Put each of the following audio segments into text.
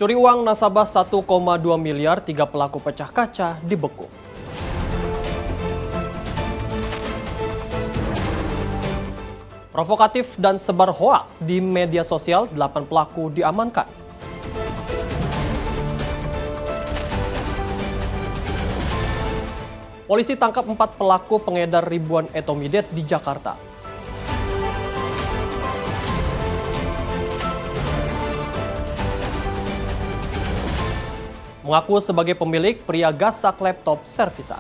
Curi uang nasabah 1,2 miliar, 3 pelaku pecah kaca dibekuk. Provokatif dan sebar hoaks di media sosial, 8 pelaku diamankan. Polisi tangkap 4 pelaku pengedar ribuan etomidet di Jakarta. Mengaku sebagai pemilik, pria gasak laptop servisan.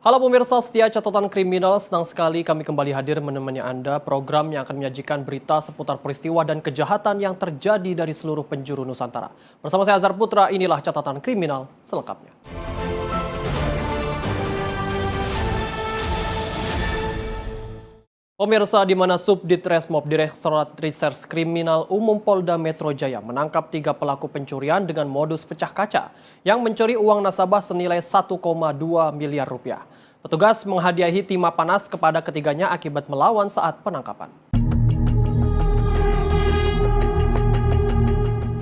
Halo pemirsa setia Catatan Kriminal, senang sekali kami kembali hadir menemani Anda program yang akan menyajikan berita seputar peristiwa dan kejahatan yang terjadi dari seluruh penjuru Nusantara. Bersama saya Azhar Putra, inilah Catatan Kriminal selengkapnya. Pemirsa, di mana Subdit Resmob Direktorat Reserse Kriminal Umum Polda Metro Jaya menangkap 3 pelaku pencurian dengan modus pecah kaca yang mencuri uang nasabah senilai 1,2 miliar rupiah. Petugas menghadiahi timah panas kepada ketiganya akibat melawan saat penangkapan.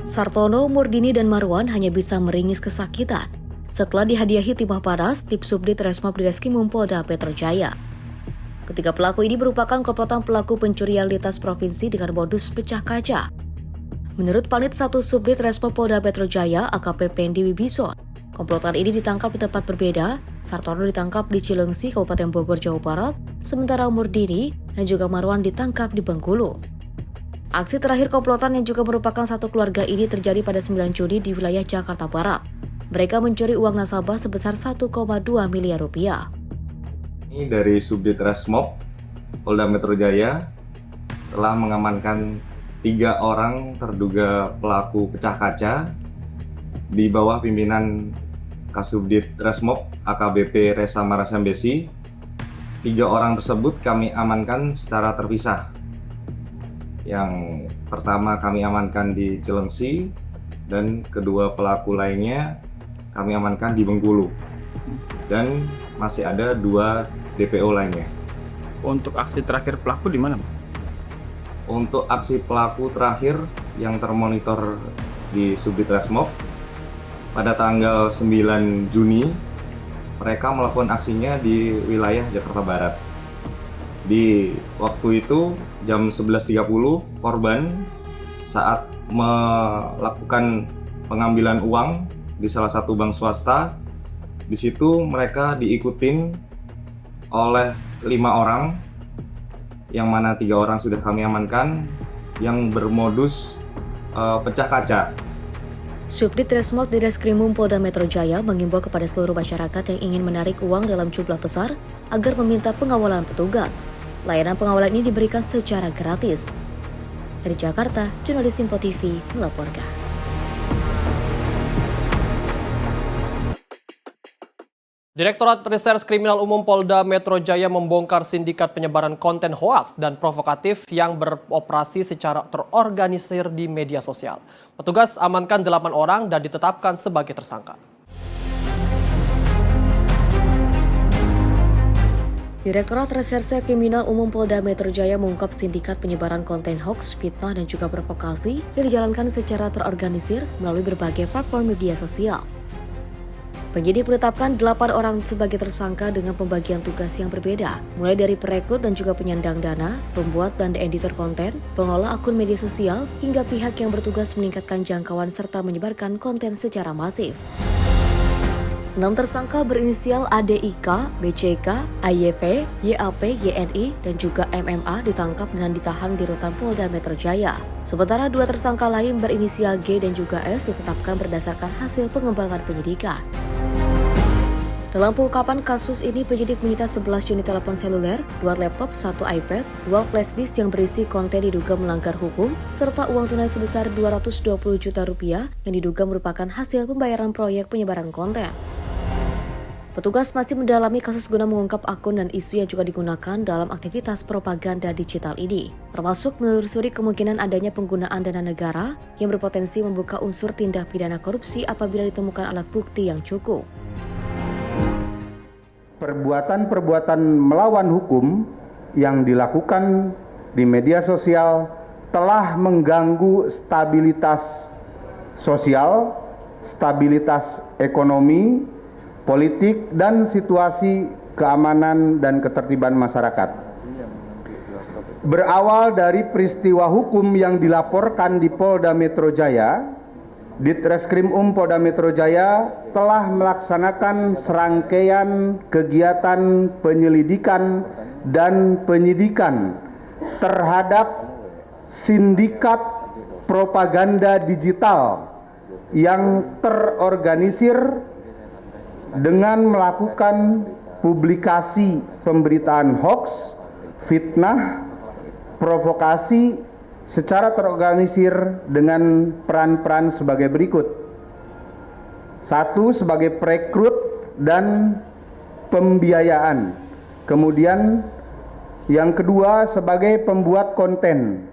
Sartono, Murdini, dan Marwan hanya bisa meringis kesakitan setelah dihadiahi timah panas tim Subdit Resmob Direskrimum Polda Metro Jaya. Ketiga pelaku ini merupakan komplotan pelaku pencurian lintas provinsi dengan modus pecah kaca. Menurut Panit 1 Subdit Resmob Polda Metro Jaya, AKP Pendi Wibison, komplotan ini ditangkap di tempat berbeda. Sartono ditangkap di Cilengsi, Kabupaten Bogor, Jawa Barat, sementara Murdini dan juga Marwan ditangkap di Bengkulu. Aksi terakhir komplotan yang juga merupakan satu keluarga ini terjadi pada 9 Juni di wilayah Jakarta Barat. Mereka mencuri uang nasabah sebesar 1,2 miliar rupiah. Ini dari Subdit Resmob Polda Metro Jaya telah mengamankan 3 orang terduga pelaku pecah kaca di bawah pimpinan Kasubdit Resmob AKBP Resa Marasambesi. 3 orang tersebut kami amankan secara terpisah. Yang pertama kami amankan di Cilengsi dan kedua pelaku lainnya kami amankan di Bengkulu. Dan masih ada 2 DPO lainnya. Untuk aksi terakhir pelaku di mana, Pak? Untuk aksi pelaku terakhir yang termonitor di Subdit Resmob pada tanggal 9 Juni, mereka melakukan aksinya di wilayah Jakarta Barat. Di waktu itu jam 11.30, korban saat melakukan pengambilan uang di salah satu bank swasta, di situ mereka diikutin oleh 5 orang, yang mana 3 orang sudah kami amankan, yang bermodus pecah kaca. Subdit Resmob Direskrimum Polda Metro Jaya mengimbau kepada seluruh masyarakat yang ingin menarik uang dalam jumlah besar agar meminta pengawalan petugas. Layanan pengawalan ini diberikan secara gratis. Dari Jakarta, jurnalis Simpo TV melaporkan. Direktorat Reserse Kriminal Umum Polda Metro Jaya membongkar sindikat penyebaran konten hoaks dan provokatif yang beroperasi secara terorganisir di media sosial. Petugas amankan 8 orang dan ditetapkan sebagai tersangka. Direktorat Reserse Kriminal Umum Polda Metro Jaya mengungkap sindikat penyebaran konten hoaks, fitnah, dan juga provokasi yang dijalankan secara terorganisir melalui berbagai platform media sosial. Penyidik menetapkan 8 orang sebagai tersangka dengan pembagian tugas yang berbeda, mulai dari perekrut dan juga penyandang dana, pembuat dan editor konten, pengelola akun media sosial, hingga pihak yang bertugas meningkatkan jangkauan serta menyebarkan konten secara masif. 6 tersangka berinisial ADIK, BCK, AYV, YAP, YNI, dan juga MMA ditangkap dan ditahan di rutan Polda Metro Jaya. Sementara 2 tersangka lain berinisial G dan juga S ditetapkan berdasarkan hasil pengembangan penyidikan. Dalam pengungkapan kasus ini, penyidik menyita 11 unit telepon seluler, 2 laptop, 1 iPad, 2 flash disk yang berisi konten diduga melanggar hukum, serta uang tunai sebesar 220 juta rupiah yang diduga merupakan hasil pembayaran proyek penyebaran konten. Petugas masih mendalami kasus guna mengungkap akun dan isu yang juga digunakan dalam aktivitas propaganda digital ini, termasuk menelusuri kemungkinan adanya penggunaan dana negara yang berpotensi membuka unsur tindak pidana korupsi apabila ditemukan alat bukti yang cukup. perbuatan-perbuatan melawan hukum yang dilakukan di media sosial telah mengganggu stabilitas sosial, stabilitas ekonomi, politik, dan situasi keamanan dan ketertiban masyarakat. Berawal dari peristiwa hukum yang dilaporkan di Polda Metro Jaya, Ditreskrim Polda Metro Jaya telah melaksanakan serangkaian kegiatan penyelidikan dan penyidikan terhadap sindikat propaganda digital yang terorganisir dengan melakukan publikasi pemberitaan hoaks, fitnah, provokasi secara terorganisir dengan peran-peran sebagai berikut. 1. Sebagai perekrut dan pembiayaan. Kemudian yang kedua sebagai pembuat konten.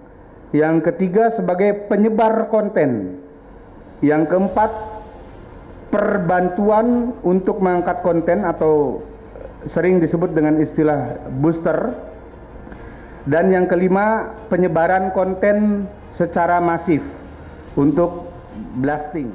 Yang ketiga sebagai penyebar konten. Yang keempat, perbantuan untuk mengangkat konten atau sering disebut dengan istilah booster. Dan yang kelima, penyebaran konten secara masif untuk blasting.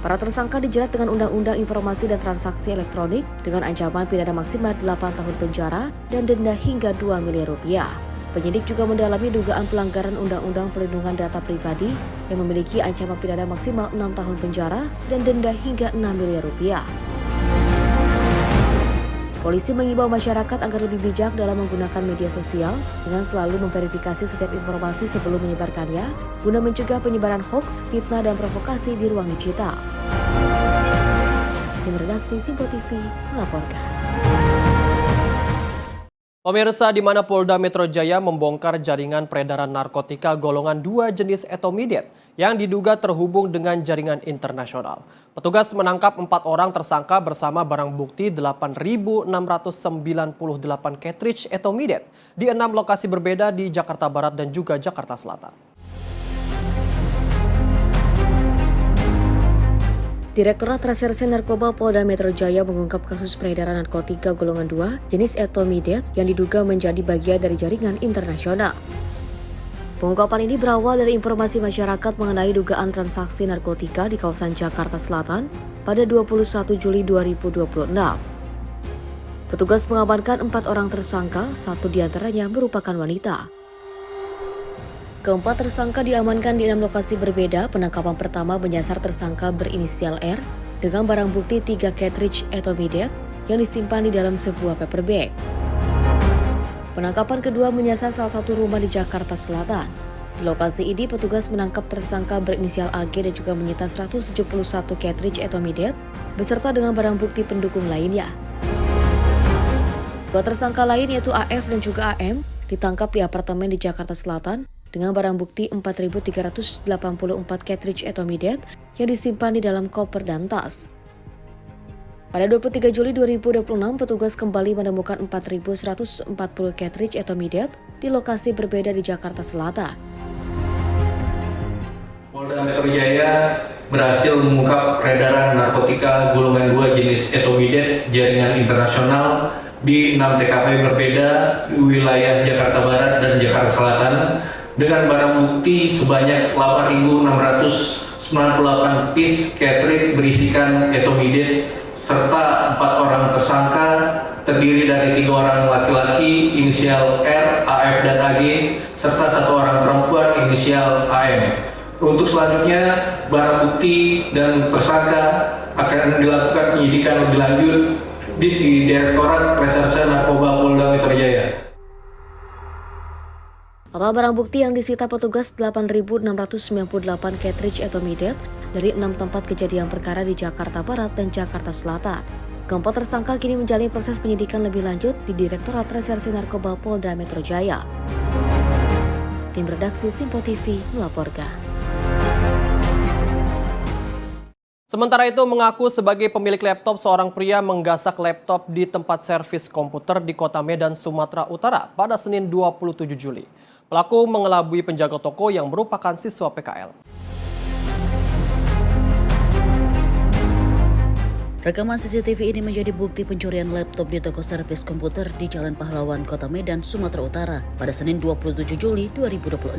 Para tersangka dijerat dengan Undang-Undang Informasi dan Transaksi Elektronik dengan ancaman pidana maksimal 8 tahun penjara dan denda hingga 2 miliar rupiah. Penyidik juga mendalami dugaan pelanggaran Undang-Undang Perlindungan Data Pribadi yang memiliki ancaman pidana maksimal 6 tahun penjara dan denda hingga 6 miliar rupiah. Polisi mengimbau masyarakat agar lebih bijak dalam menggunakan media sosial dengan selalu memverifikasi setiap informasi sebelum menyebarkannya guna mencegah penyebaran hoaks, fitnah, dan provokasi di ruang digital. Tim redaksi Simpo TV melaporkan. Pemirsa, di mana Polda Metro Jaya membongkar jaringan peredaran narkotika golongan 2 jenis etomidet yang diduga terhubung dengan jaringan internasional. Petugas menangkap 4 orang tersangka bersama barang bukti 8.698 cartridge etomidet di 6 lokasi berbeda di Jakarta Barat dan juga Jakarta Selatan. Direktorat Reserse Narkoba Polda Metro Jaya mengungkap kasus peredaran narkotika golongan 2 jenis etomidet yang diduga menjadi bagian dari jaringan internasional. Pengungkapan ini berawal dari informasi masyarakat mengenai dugaan transaksi narkotika di kawasan Jakarta Selatan pada 21 Juli 2026. Petugas mengamankan 4 orang tersangka, 1 diantaranya merupakan wanita. Keempat tersangka diamankan di 6 lokasi berbeda. Penangkapan pertama menyasar tersangka berinisial R dengan barang bukti 3 cartridge etomidet yang disimpan di dalam sebuah paper bag. Penangkapan kedua menyasar salah satu rumah di Jakarta Selatan. Di lokasi ini petugas menangkap tersangka berinisial AG dan juga menyita 171 cartridge etomidet beserta dengan barang bukti pendukung lainnya. 2 tersangka lain yaitu AF dan juga AM ditangkap di apartemen di Jakarta Selatan dengan barang bukti 4.384 cartridge etomidet yang disimpan di dalam koper dan tas. Pada 23 Juli 2026, petugas kembali menemukan 4.140 cartridge etomidet di lokasi berbeda di Jakarta Selatan. Polda Metro Jaya berhasil mengungkap peredaran narkotika golongan 2 jenis etomidet jaringan internasional di 6 TKP berbeda di wilayah Jakarta Barat dan Jakarta Selatan dengan barang bukti sebanyak 8.698 piece cartridge berisikan etomidet serta 4 orang tersangka terdiri dari 3 orang laki-laki inisial R, AF, dan AG serta 1 orang perempuan inisial AM. Untuk selanjutnya barang bukti dan tersangka akan dilakukan penyidikan lebih lanjut di Direktorat Reserse Narkoba Polda Metro Jaya. Total barang bukti yang disita petugas 8.698 cartridge etomidet dari 6 tempat kejadian perkara di Jakarta Barat dan Jakarta Selatan. Keempat tersangka kini menjalani proses penyidikan lebih lanjut di Direktorat Reserse Narkoba Polda Metro Jaya. Tim redaksi Simpo TV melaporkan. Sementara itu mengaku sebagai pemilik laptop, seorang pria menggasak laptop di tempat servis komputer di Kota Medan, Sumatera Utara pada Senin 27 Juli. Pelaku mengelabui penjaga toko yang merupakan siswa PKL. Rekaman CCTV ini menjadi bukti pencurian laptop di toko servis komputer di Jalan Pahlawan, Kota Medan, Sumatera Utara pada Senin 27 Juli 2026.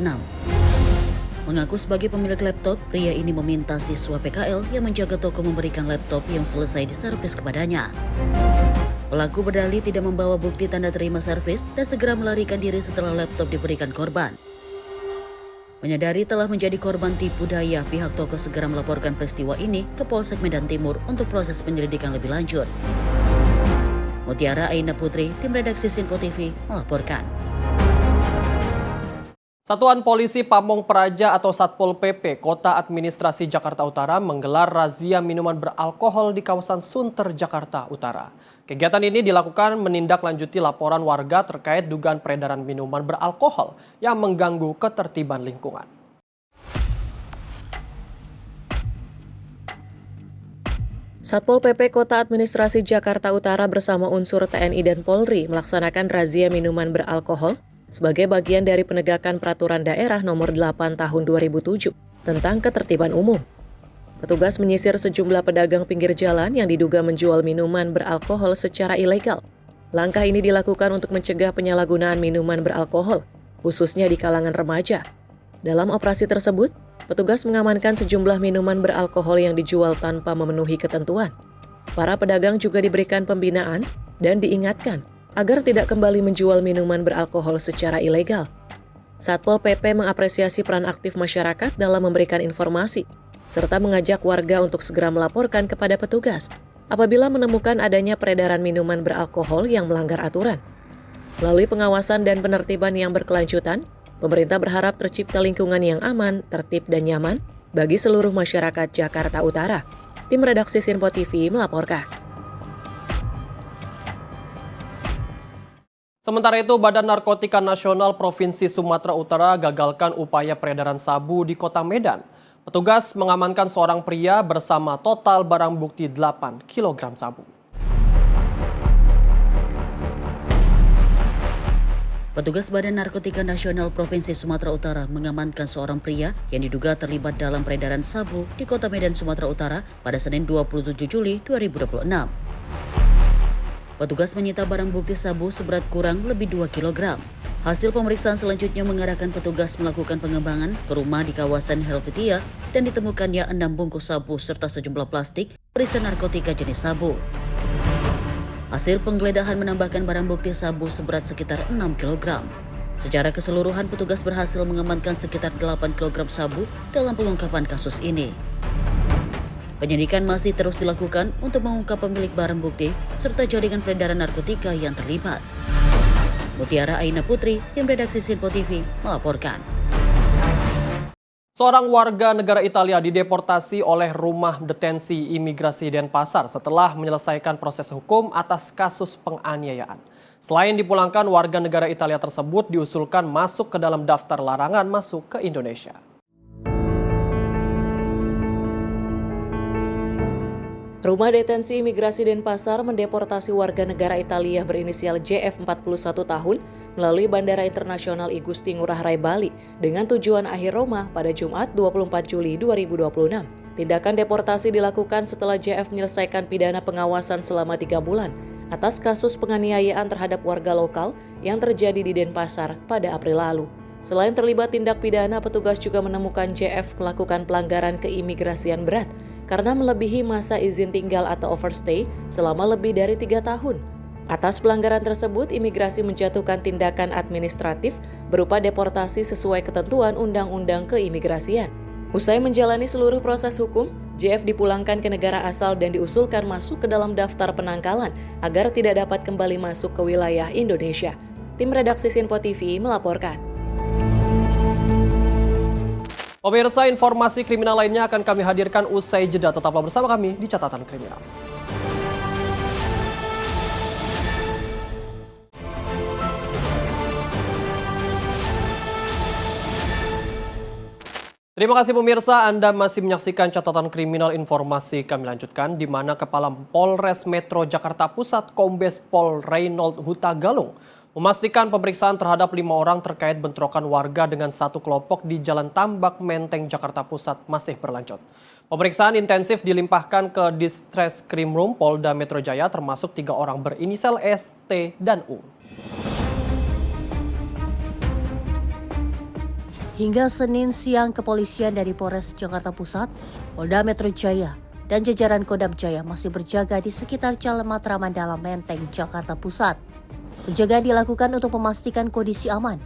Mengaku sebagai pemilik laptop, pria ini meminta siswa PKL yang menjaga toko memberikan laptop yang selesai diservis kepadanya. Pelaku berdalih tidak membawa bukti tanda terima servis dan segera melarikan diri setelah laptop diberikan korban. Menyadari telah menjadi korban tipu daya, pihak toko segera melaporkan peristiwa ini ke Polsek Medan Timur untuk proses penyelidikan lebih lanjut. Mutiara Aina Putri, tim redaksi Sinpo TV, melaporkan. Satuan Polisi Pamong Praja atau Satpol PP Kota Administrasi Jakarta Utara menggelar razia minuman beralkohol di kawasan Sunter, Jakarta Utara. Kegiatan ini dilakukan menindaklanjuti laporan warga terkait dugaan peredaran minuman beralkohol yang mengganggu ketertiban lingkungan. Satpol PP Kota Administrasi Jakarta Utara bersama unsur TNI dan Polri melaksanakan razia minuman beralkohol sebagai bagian dari penegakan Peraturan Daerah Nomor 8 Tahun 2007 tentang ketertiban umum. Petugas menyisir sejumlah pedagang pinggir jalan yang diduga menjual minuman beralkohol secara ilegal. Langkah ini dilakukan untuk mencegah penyalahgunaan minuman beralkohol, khususnya di kalangan remaja. Dalam operasi tersebut, petugas mengamankan sejumlah minuman beralkohol yang dijual tanpa memenuhi ketentuan. Para pedagang juga diberikan pembinaan dan diingatkan agar tidak kembali menjual minuman beralkohol secara ilegal. Satpol PP mengapresiasi peran aktif masyarakat dalam memberikan informasi, serta mengajak warga untuk segera melaporkan kepada petugas apabila menemukan adanya peredaran minuman beralkohol yang melanggar aturan. Melalui pengawasan dan penertiban yang berkelanjutan, pemerintah berharap tercipta lingkungan yang aman, tertib, dan nyaman bagi seluruh masyarakat Jakarta Utara. Tim redaksi Sinpo TV melaporkan. Sementara itu, Badan Narkotika Nasional Provinsi Sumatera Utara gagalkan upaya peredaran sabu di Kota Medan. Petugas mengamankan seorang pria bersama total barang bukti 8 kg sabu. Petugas Badan Narkotika Nasional Provinsi Sumatera Utara mengamankan seorang pria yang diduga terlibat dalam peredaran sabu di Kota Medan, Sumatera Utara pada Senin 27 Juli 2026. Petugas menyita barang bukti sabu seberat kurang lebih 2 kg. Hasil pemeriksaan selanjutnya mengarahkan petugas melakukan pengembangan ke rumah di kawasan Helvetia dan ditemukannya 6 bungkus sabu serta sejumlah plastik berisi narkotika jenis sabu. Hasil penggeledahan menambahkan barang bukti sabu seberat sekitar 6 kg. Secara keseluruhan petugas berhasil mengamankan sekitar 8 kg sabu dalam pengungkapan kasus ini. Penyidikan masih terus dilakukan untuk mengungkap pemilik barang bukti serta jaringan peredaran narkotika yang terlibat. Mutiara Aina Putri, tim redaksi Sinpo TV, melaporkan. Seorang warga negara Italia dideportasi oleh Rumah Detensi Imigrasi Denpasar setelah menyelesaikan proses hukum atas kasus penganiayaan. Selain dipulangkan, warga negara Italia tersebut diusulkan masuk ke dalam daftar larangan masuk ke Indonesia. Rumah Detensi Imigrasi Denpasar mendeportasi warga negara Italia berinisial JF 41 tahun melalui Bandara Internasional I Gusti Ngurah Rai Bali dengan tujuan akhir Roma pada Jumat 24 Juli 2026. Tindakan deportasi dilakukan setelah JF menyelesaikan pidana pengawasan selama 3 bulan atas kasus penganiayaan terhadap warga lokal yang terjadi di Denpasar pada April lalu. Selain terlibat tindak pidana, petugas juga menemukan JF melakukan pelanggaran keimigrasian berat karena melebihi masa izin tinggal atau overstay selama lebih dari 3 tahun. Atas pelanggaran tersebut, imigrasi menjatuhkan tindakan administratif berupa deportasi sesuai ketentuan Undang-Undang Keimigrasian. Usai menjalani seluruh proses hukum, JF dipulangkan ke negara asal dan diusulkan masuk ke dalam daftar penangkalan agar tidak dapat kembali masuk ke wilayah Indonesia. Tim redaksi Sinpo TV melaporkan. Pemirsa, informasi kriminal lainnya akan kami hadirkan usai jeda. Tetaplah bersama kami di Catatan Kriminal. Terima kasih pemirsa, Anda masih menyaksikan Catatan Kriminal. Informasi kami lanjutkan, di mana Kepala Polres Metro Jakarta Pusat Kombes Pol Reynold Huta Galung memastikan pemeriksaan terhadap 5 orang terkait bentrokan warga dengan satu kelompok di Jalan Tambak Menteng, Jakarta Pusat masih berlanjut. Pemeriksaan intensif dilimpahkan ke Ditreskrimum Polda Metro Jaya termasuk 3 orang berinisial S, T, dan U. Hingga Senin siang, kepolisian dari Polres Jakarta Pusat, Polda Metro Jaya, dan jajaran Kodam Jaya masih berjaga di sekitar Jalan Matraman Dalam Menteng, Jakarta Pusat. Penjagaan dilakukan untuk memastikan kondisi aman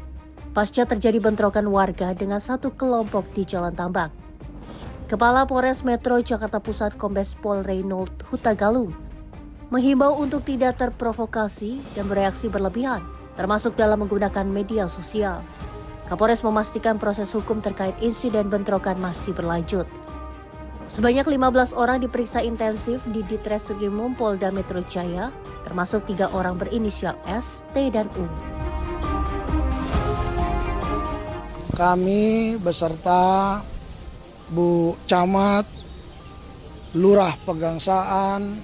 pasca terjadi bentrokan warga dengan satu kelompok di Jalan Tambak. Kepala Polres Metro Jakarta Pusat Kombes Pol Reynold Hutagalung menghimbau untuk tidak terprovokasi dan bereaksi berlebihan, termasuk dalam menggunakan media sosial. Kapolres memastikan proses hukum terkait insiden bentrokan masih berlanjut. Sebanyak 15 orang diperiksa intensif di Ditreskrimum Polda Metro Jaya, termasuk 3 orang berinisial S, T, dan U. Kami beserta Bu Camat, Lurah Pegangsaan,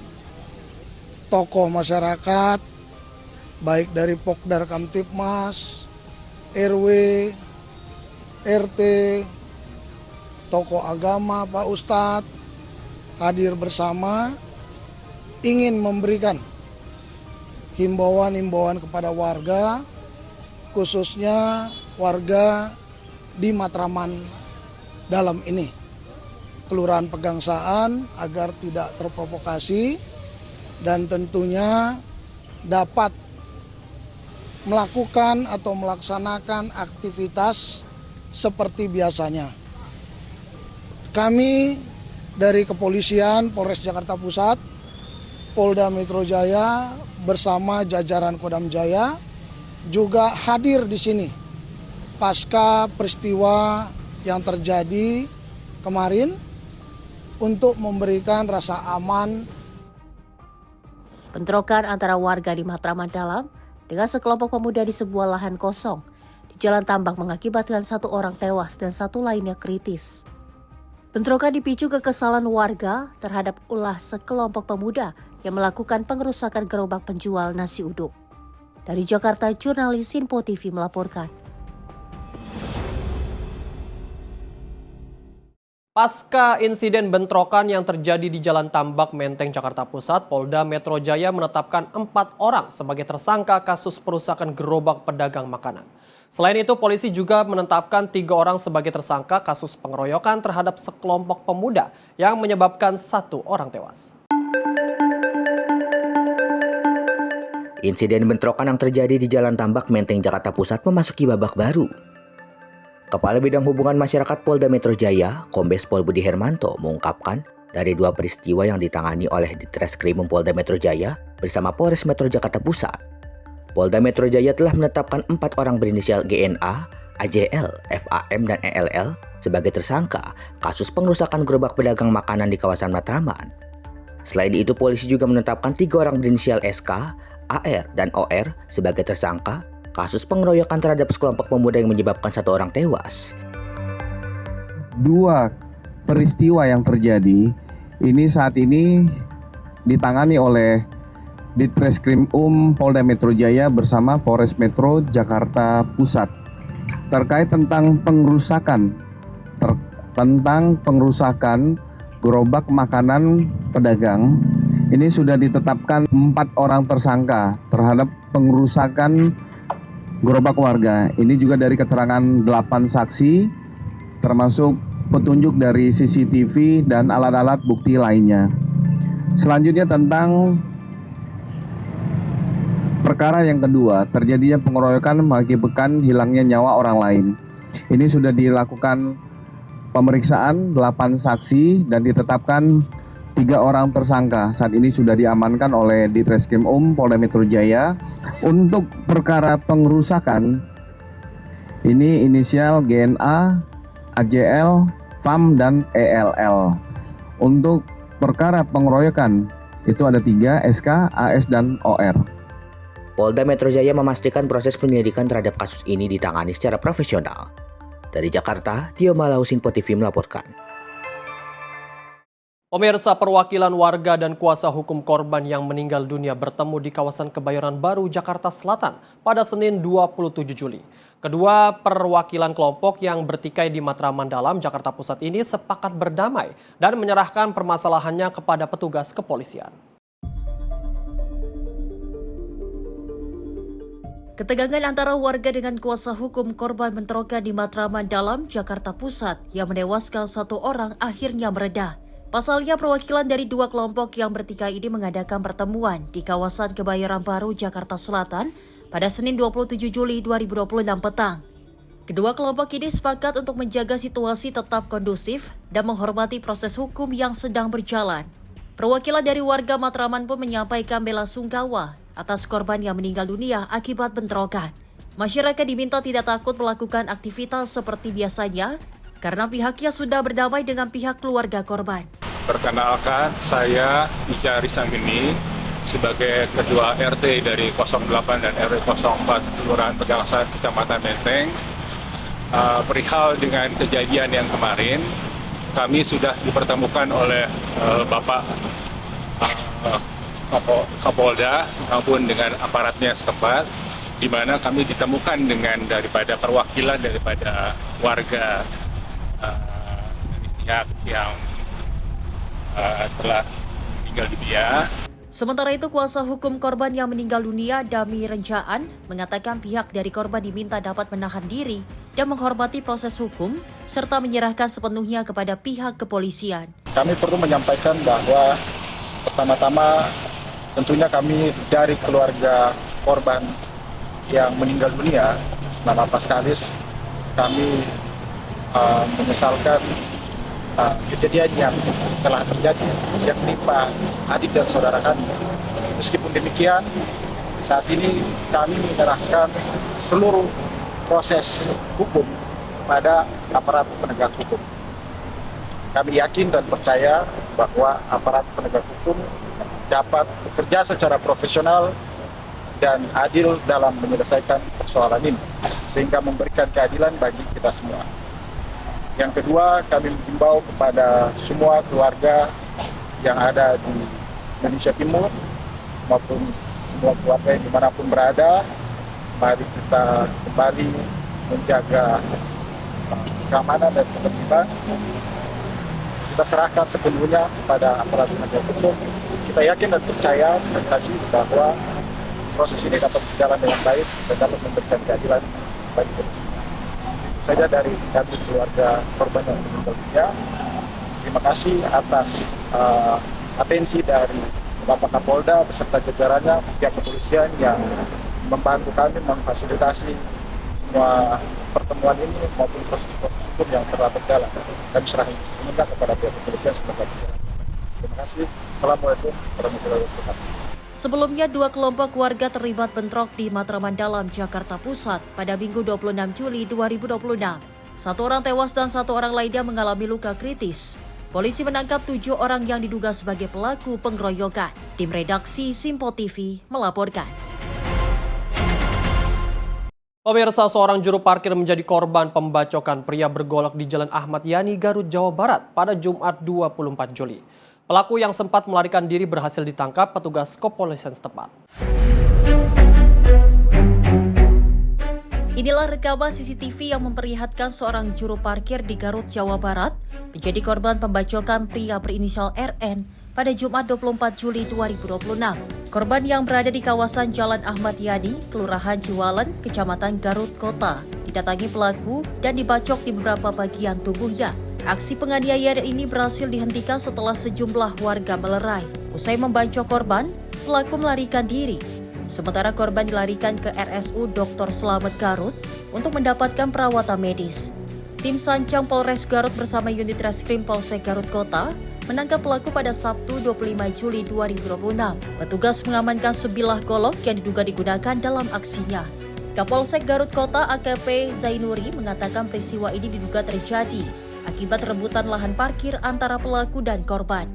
tokoh masyarakat, baik dari Pokdar Kamtipmas, RW, RT, tokoh agama, Pak Ustadz, hadir bersama ingin memberikan himbauan-himbauan kepada warga, khususnya warga di Matraman Dalam ini, Kelurahan Pegangsaan, agar tidak terprovokasi dan tentunya dapat melakukan atau melaksanakan aktivitas seperti biasanya. Kami dari Kepolisian Polres Jakarta Pusat, Polda Metro Jaya bersama jajaran Kodam Jaya juga hadir di sini pasca peristiwa yang terjadi kemarin untuk memberikan rasa aman. Bentrokan antara warga di Matraman Dalam dengan sekelompok pemuda di sebuah lahan kosong di Jalan Tambak mengakibatkan 1 orang tewas dan 1 lainnya kritis. Bentrokan dipicu kekesalan warga terhadap ulah sekelompok pemuda yang melakukan pengerusakan gerobak penjual nasi uduk. Dari Jakarta, jurnalis Sinpo TV melaporkan. Pasca insiden bentrokan yang terjadi di Jalan Tambak, Menteng, Jakarta Pusat, Polda Metro Jaya menetapkan 4 orang sebagai tersangka kasus perusakan gerobak pedagang makanan. Selain itu, polisi juga menetapkan 3 orang sebagai tersangka kasus pengeroyokan terhadap sekelompok pemuda yang menyebabkan 1 orang tewas. Insiden bentrokan yang terjadi di Jalan Tambak, Menteng, Jakarta Pusat memasuki babak baru. Kepala Bidang Hubungan Masyarakat Polda Metro Jaya, Kombes Pol Budi Hermanto, mengungkapkan dari 2 peristiwa yang ditangani oleh Ditreskrimum Polda Metro Jaya bersama Polres Metro Jakarta Pusat. Polda Metro Jaya telah menetapkan 4 orang berinisial GNA, AJL, FAM, dan ELL sebagai tersangka kasus pengerusakan gerobak pedagang makanan di kawasan Matraman. Selain itu, polisi juga menetapkan 3 orang berinisial SK, AR, dan OR sebagai tersangka kasus pengeroyokan terhadap sekelompok pemuda yang menyebabkan 1 orang tewas. 2 peristiwa yang terjadi ini saat ini ditangani oleh Ditreskrimum Polda Metro Jaya bersama Polres Metro Jakarta Pusat terkait tentang pengerusakan gerobak makanan pedagang. Ini sudah ditetapkan 4 orang tersangka terhadap pengerusakan gerobak warga. Ini juga dari keterangan 8 saksi, termasuk petunjuk dari CCTV dan alat-alat bukti lainnya. Selanjutnya tentang perkara yang kedua, terjadinya pengeroyokan mengakibatkan hilangnya nyawa orang lain. Ini sudah dilakukan pemeriksaan 8 saksi dan ditetapkan 3 orang tersangka. Saat ini sudah diamankan oleh Ditreskrimum Polda Metro Jaya. Untuk perkara pengerusakan, ini inisial GNA, AJL, FAM, dan ELL. Untuk perkara pengeroyokan, itu ada 3, SK, AS, dan OR. Polda Metro Jaya memastikan proses penyelidikan terhadap kasus ini ditangani secara profesional. Dari Jakarta, Dio Malau, Sinpo TV melaporkan. Pemirsa, perwakilan warga dan kuasa hukum korban yang meninggal dunia bertemu di kawasan Kebayoran Baru, Jakarta Selatan pada Senin 27 Juli. Kedua perwakilan kelompok yang bertikai di Matraman Dalam, Jakarta Pusat ini sepakat berdamai dan menyerahkan permasalahannya kepada petugas kepolisian. Ketegangan antara warga dengan kuasa hukum korban bentrokan di Matraman Dalam, Jakarta Pusat yang menewaskan satu orang akhirnya mereda. Pasalnya, perwakilan dari dua kelompok yang bertikai ini mengadakan pertemuan di kawasan Kebayoran Baru, Jakarta Selatan pada Senin 27 Juli 2026 petang. Kedua kelompok ini sepakat untuk menjaga situasi tetap kondusif dan menghormati proses hukum yang sedang berjalan. Perwakilan dari warga Matraman pun menyampaikan bela sungkawa atas korban yang meninggal dunia akibat bentrokan. Masyarakat diminta tidak takut melakukan aktivitas seperti biasanya karena pihaknya sudah berdamai dengan pihak keluarga korban. Perkenalkan, saya Ica Risanggeni sebagai Ketua RT dari 08 dan RW 04 Kelurahan Pegangsaan, Kecamatan Menteng. Perihal dengan kejadian yang kemarin, kami sudah dipertemukan oleh Bapak Kapolda maupun dengan aparatnya setempat, di mana kami ditemukan dengan daripada perwakilan daripada warga dari pihak yang telah meninggal dunia. Sementara itu, kuasa hukum korban yang meninggal dunia, Dami Renjaan, mengatakan pihak dari korban diminta dapat menahan diri dan menghormati proses hukum, serta menyerahkan sepenuhnya kepada pihak kepolisian. Kami perlu menyampaikan bahwa pertama-tama tentunya kami dari keluarga korban yang meninggal dunia, senama Paskalis, kami menyesalkan kejadian yang telah terjadi yang menimpa adik dan saudara kami. Meskipun demikian, saat ini kami menyerahkan seluruh proses hukum pada aparat penegak hukum. Kami yakin dan percaya bahwa aparat penegak hukum dapat bekerja secara profesional dan adil dalam menyelesaikan persoalan ini, sehingga memberikan keadilan bagi kita semua. Yang kedua, kami mengimbau kepada semua keluarga yang ada di Indonesia Timur maupun semua keluarga yang dimanapun berada, mari kita kembali menjaga keamanan dan ketertiban. Kita serahkan sepenuhnya kepada aparat penegak hukum. Kita yakin dan percaya sekali lagi bahwa proses ini dapat berjalan dengan baik dan dapat memberikan keadilan bagi kita semua. Saja dari kami keluarga korban yang meninggal dunia. Terima kasih atas atensi dari Bapak Kapolda beserta jajarannya, pihak kepolisian yang membantu kami memfasilitasi semua pertemuan ini maupun proses-proses hukum yang telah berjalan. Kami serahkan sepenuhnya kepada pihak kepolisian sebagai berjalan. Terima kasih. Assalamualaikum warahmatullahi wabarakatuh. Sebelumnya, dua kelompok warga terlibat bentrok di Matraman Dalam, Jakarta Pusat pada Minggu 26 Juli 2026. Satu orang tewas dan satu orang lainnya mengalami luka kritis. Polisi menangkap 7 orang yang diduga sebagai pelaku pengeroyokan. Tim redaksi Simpo TV melaporkan. Pemirsa, seorang juru parkir menjadi korban pembacokan pria bergolok di Jalan Ahmad Yani, Garut, Jawa Barat pada Jumat 24 Juli. Pelaku yang sempat melarikan diri berhasil ditangkap petugas kepolisian setempat. Inilah rekaman CCTV yang memperlihatkan seorang juru parkir di Garut, Jawa Barat menjadi korban pembacokan pria berinisial RN pada Jumat 24 Juli 2026. Korban yang berada di kawasan Jalan Ahmad Yani, Kelurahan Ciwalen, Kecamatan Garut Kota, didatangi pelaku dan dibacok di beberapa bagian tubuhnya. Aksi penganiayaan ini berhasil dihentikan setelah sejumlah warga melerai. Usai membacok korban, pelaku melarikan diri. Sementara korban dilarikan ke RSU Dr. Slamet Garut untuk mendapatkan perawatan medis. Tim Sancang Polres Garut bersama unit Reskrim Polsek Garut Kota menangkap pelaku pada Sabtu 25 Juli 2026. Petugas mengamankan sebilah golok yang diduga digunakan dalam aksinya. Kapolsek Garut Kota AKP Zainuri mengatakan peristiwa ini diduga terjadi akibat rebutan lahan parkir antara pelaku dan korban.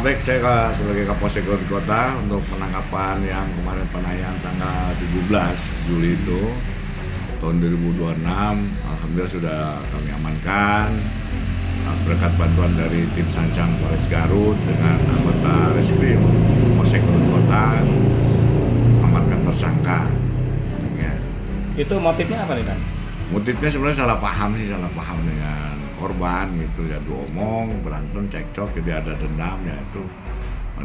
Baik, saya sebagai Kapolsek Garut Kota untuk penangkapan yang kemarin penayaan tanggal 17 Juli itu tahun 2026, alhamdulillah sudah kami amankan berkat bantuan dari tim Sancang Polres Garut dengan anggota Reskrim Polsek Garut Kota mengamankan tersangka. Ya. Itu motifnya apa nih, Kang? Motifnya sebenarnya salah paham dengan korban gitu ya, diomong, berantem, cekcok, jadi ada dendam ya itu.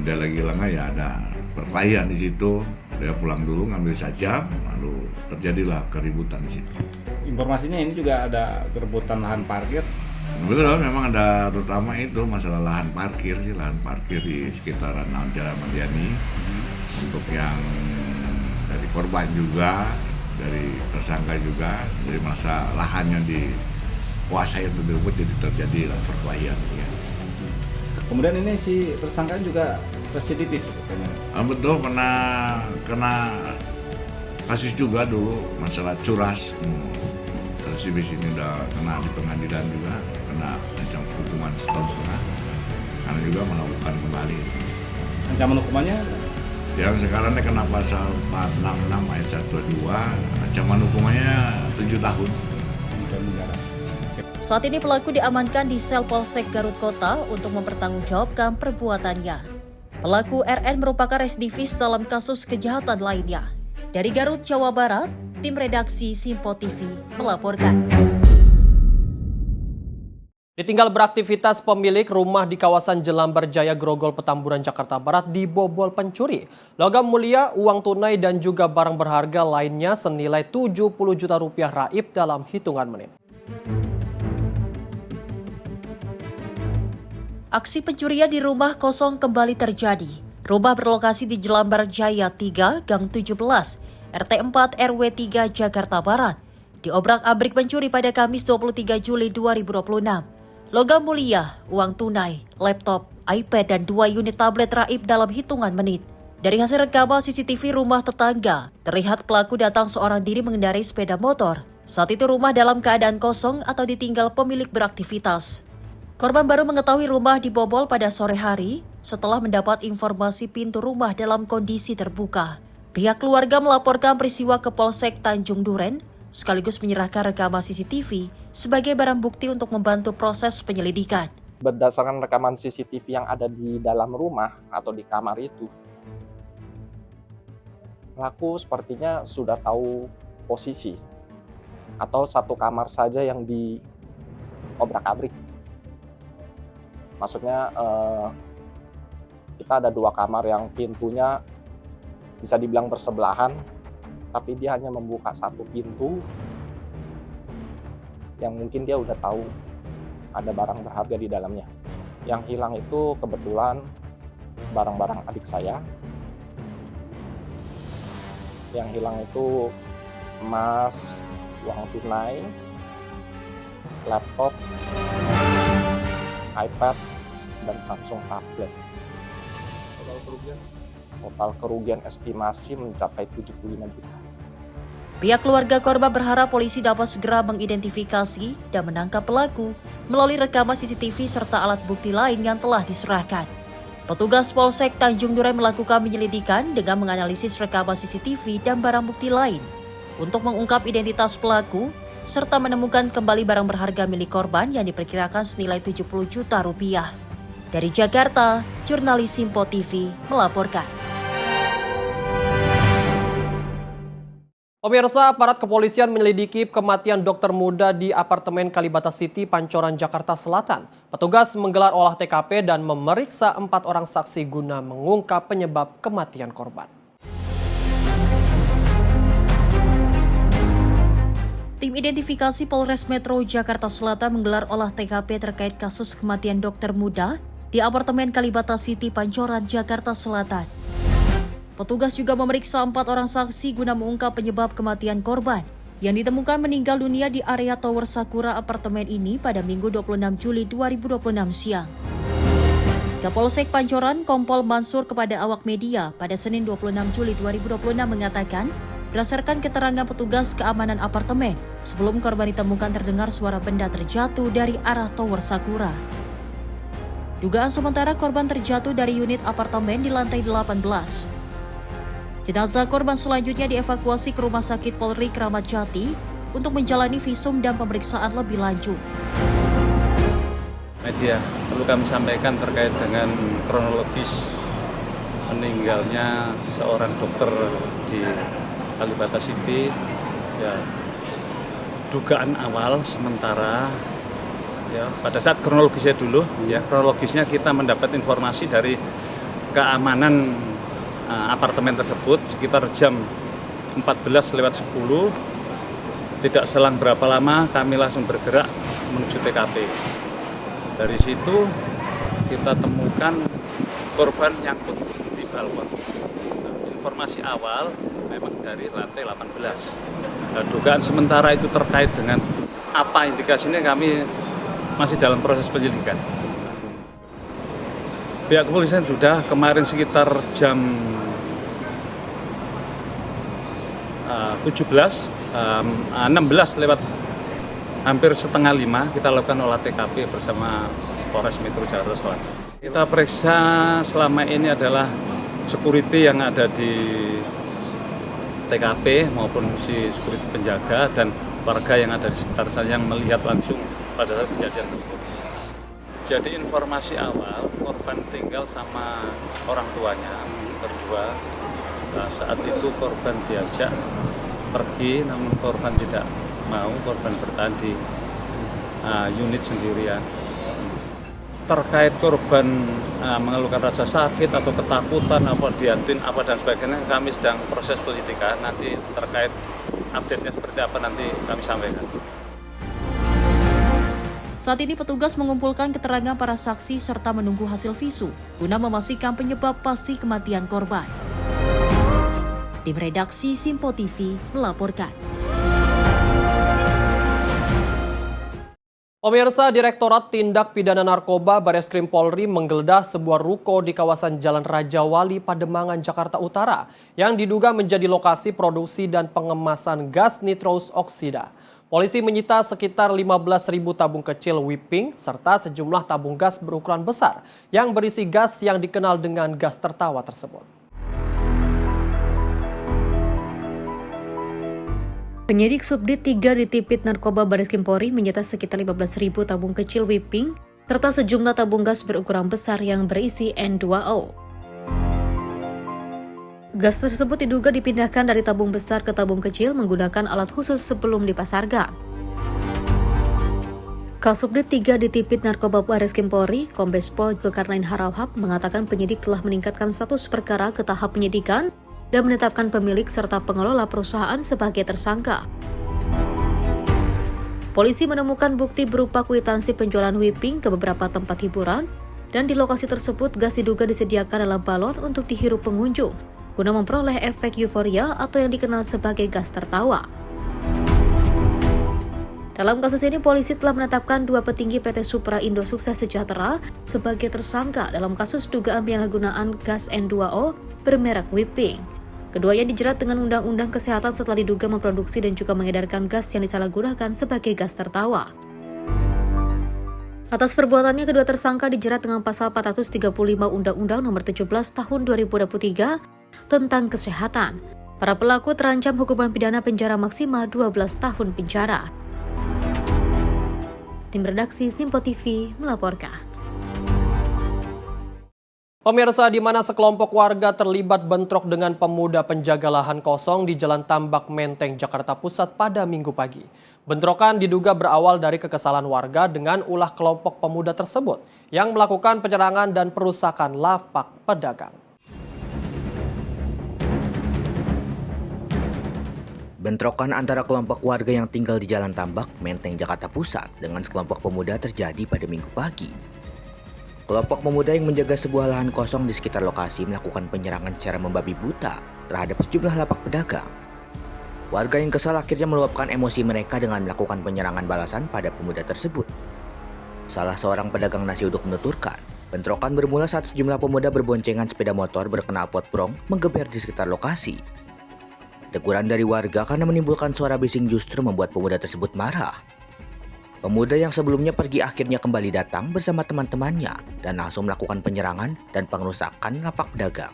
Dia lagi lengah ya ada perkelahian di situ. Dia pulang dulu ngambil sajam, lalu terjadilah keributan di situ. Informasinya ini juga ada kerebutan lahan parkir. Betul, memang ada terutama itu masalah lahan parkir di sekitaran Jalan Mandiani. Untuk yang dari korban juga, dari tersangka juga, dari masa lahan yang dikuasai untuk direbut jadi terjadi perkelahian. Ya. Kemudian ini si tersangka juga residivis. Betul, pernah kena kasus juga dulu masalah curas. Residivis ini udah kena di pengadilan juga, kena ancam hukuman 1,5 tahun. Sekarang juga melakukan kembali. Ancaman hukumannya? Yang sekarang dia kena pasal 466 ayat 122, ancaman hukumannya 7 tahun. Saat ini pelaku diamankan di sel Polsek Garut Kota untuk mempertanggungjawabkan perbuatannya. Pelaku RN merupakan residivis dalam kasus kejahatan lainnya. Dari Garut, Jawa Barat, tim redaksi Simpo TV melaporkan. Ditinggal beraktivitas pemilik rumah di kawasan Jelambar Jaya, Grogol, Petamburan, Jakarta Barat dibobol pencuri. Logam mulia, uang tunai dan juga barang berharga lainnya senilai 70 juta rupiah raib dalam hitungan menit. Aksi pencurian di rumah kosong kembali terjadi. Rumah berlokasi di Jelambar Jaya 3, Gang 17, RT 4 RW 3, Jakarta Barat. Diobrak-abrik pencuri pada Kamis 23 Juli 2026. Logam mulia, uang tunai, laptop, iPad, dan 2 unit tablet raib dalam hitungan menit. Dari hasil rekaman CCTV rumah tetangga, terlihat pelaku datang seorang diri mengendarai sepeda motor. Saat itu rumah dalam keadaan kosong atau ditinggal pemilik beraktivitas. Korban baru mengetahui rumah dibobol pada sore hari setelah mendapat informasi pintu rumah dalam kondisi terbuka. Pihak keluarga melaporkan peristiwa ke Polsek Tanjung Duren sekaligus menyerahkan rekaman CCTV sebagai barang bukti untuk membantu proses penyelidikan. Berdasarkan rekaman CCTV yang ada di dalam rumah atau di kamar itu, pelaku sepertinya sudah tahu posisi atau satu kamar saja yang diobrak-abrik. Maksudnya kita ada 2 kamar yang pintunya bisa dibilang bersebelahan, tapi dia hanya membuka satu pintu yang mungkin dia udah tahu ada barang berharga di dalamnya. Yang hilang itu kebetulan barang-barang adik saya. Yang hilang itu emas, uang tunai, laptop, iPad, dan Samsung tablet. Total kerugian estimasi mencapai 75 juta. Pihak keluarga korban berharap polisi dapat segera mengidentifikasi dan menangkap pelaku melalui rekaman CCTV serta alat bukti lain yang telah diserahkan. Petugas Polsek Tanjung Duren melakukan penyelidikan dengan menganalisis rekaman CCTV dan barang bukti lain untuk mengungkap identitas pelaku serta menemukan kembali barang berharga milik korban yang diperkirakan senilai 70 juta rupiah. Dari Jakarta, jurnalis Simpo TV melaporkan. Pemirsa, aparat kepolisian menyelidiki kematian dokter muda di apartemen Kalibata City, Pancoran, Jakarta Selatan. Petugas menggelar olah TKP dan memeriksa 4 orang saksi guna mengungkap penyebab kematian korban. Tim identifikasi Polres Metro Jakarta Selatan menggelar olah TKP terkait kasus kematian dokter muda di apartemen Kalibata City, Pancoran, Jakarta Selatan. Petugas juga memeriksa 4 orang saksi guna mengungkap penyebab kematian korban yang ditemukan meninggal dunia di area Tower Sakura apartemen ini pada Minggu 26 Juli 2026 siang. Kapolsek Pancoran Kompol Mansur kepada awak media pada Senin 26 Juli 2026 mengatakan, berdasarkan keterangan petugas keamanan apartemen, sebelum korban ditemukan terdengar suara benda terjatuh dari arah Tower Sakura. Dugaan sementara korban terjatuh dari unit apartemen di lantai 18. Jenazah korban selanjutnya dievakuasi ke Rumah Sakit Polri Kramat Jati untuk menjalani visum dan pemeriksaan lebih lanjut. media, perlu kami sampaikan terkait dengan kronologis meninggalnya seorang dokter di Kalibata City. Ya, dugaan awal sementara ya pada saat kronologisnya dulu ya, kronologisnya kita mendapat informasi dari keamanan apartemen tersebut sekitar jam 14:10. Tidak selang berapa lama kami langsung bergerak menuju TKP. Dari situ kita temukan korban nyangkut di balkon. Informasi awal memang dari lantai 18. Dugaan sementara itu terkait dengan apa indikasinya kami masih dalam proses penyelidikan. Pihak kepolisian sudah kemarin sekitar jam 16 lewat hampir setengah 5 kita lakukan olah TKP bersama Polres Metro Jakarta Selatan. Kita periksa selama ini adalah security yang ada di TKP maupun si security penjaga dan warga yang ada di sekitar sana yang melihat langsung pada saat kejadian tersebut. Jadi informasi awal korban tinggal sama orang tuanya berdua. Nah, saat itu korban diajak pergi, namun korban tidak mau, korban bertahan di unit sendirian. Terkait korban mengeluhkan rasa sakit atau ketakutan, apa diantuin, apa dan sebagainya, kami sedang proses penyelidikan. Nanti terkait update-nya seperti apa nanti kami sampaikan. Saat ini petugas mengumpulkan keterangan para saksi serta menunggu hasil visu guna memastikan penyebab pasti kematian korban. Tim redaksi Simpo TV melaporkan. Pemirsa, Direktorat Tindak Pidana Narkoba Bareskrim Polri menggeledah sebuah ruko di kawasan Jalan Raja Wali, Pademangan, Jakarta Utara yang diduga menjadi lokasi produksi dan pengemasan gas nitrous oksida. Polisi menyita sekitar 15.000 tabung kecil whipping serta sejumlah tabung gas berukuran besar yang berisi gas yang dikenal dengan gas tertawa tersebut. Penyidik Subdit 3 di Tipit Narkoba Bareskrim Polri menyita sekitar 15.000 tabung kecil whipping serta sejumlah tabung gas berukuran besar yang berisi N2O. Gas tersebut diduga dipindahkan dari tabung besar ke tabung kecil menggunakan alat khusus sebelum dipasarkan. Kasubdit 3 di Tipit Narkoba Bareskrim Polri, Kombes Pol Zulkarnain Harahap mengatakan penyidik telah meningkatkan status perkara ke tahap penyidikan dan menetapkan pemilik serta pengelola perusahaan sebagai tersangka. Polisi menemukan bukti berupa kwitansi penjualan whipping ke beberapa tempat hiburan dan di lokasi tersebut gas diduga disediakan dalam balon untuk dihirup pengunjung guna memperoleh efek euforia atau yang dikenal sebagai gas tertawa. Dalam kasus ini, polisi telah menetapkan 2 petinggi PT Supra Indo Sukses Sejahtera sebagai tersangka dalam kasus dugaan penyalahgunaan gas N2O bermerek whipping. Keduanya dijerat dengan Undang-Undang Kesehatan setelah diduga memproduksi dan juga mengedarkan gas yang disalahgunakan sebagai gas tertawa. Atas perbuatannya, kedua tersangka dijerat dengan pasal 435 Undang-Undang Nomor 17 Tahun 2023 tentang kesehatan. Para pelaku terancam hukuman pidana penjara maksimal 12 tahun penjara. Tim redaksi Simpo TV melaporkan. Pemirsa, di mana sekelompok warga terlibat bentrok dengan pemuda penjaga lahan kosong di Jalan Tambak Menteng, Jakarta Pusat pada Minggu pagi. Bentrokan diduga berawal dari kekesalan warga dengan ulah kelompok pemuda tersebut yang melakukan penyerangan dan perusakan lapak pedagang. Bentrokan antara kelompok warga yang tinggal di Jalan Tambak Menteng, Jakarta Pusat dengan sekelompok pemuda terjadi pada Minggu pagi. Kelompok pemuda yang menjaga sebuah lahan kosong di sekitar lokasi melakukan penyerangan secara membabi buta terhadap sejumlah lapak pedagang. Warga yang kesal akhirnya meluapkan emosi mereka dengan melakukan penyerangan balasan pada pemuda tersebut. Salah seorang pedagang nasi uduk menuturkan, bentrokan bermula saat sejumlah pemuda berboncengan sepeda motor berkenal potbrong menggeber di sekitar lokasi. Teguran dari warga karena menimbulkan suara bising justru membuat pemuda tersebut marah. Pemuda yang sebelumnya pergi akhirnya kembali datang bersama teman-temannya dan langsung melakukan penyerangan dan pengerusakan lapak pedagang.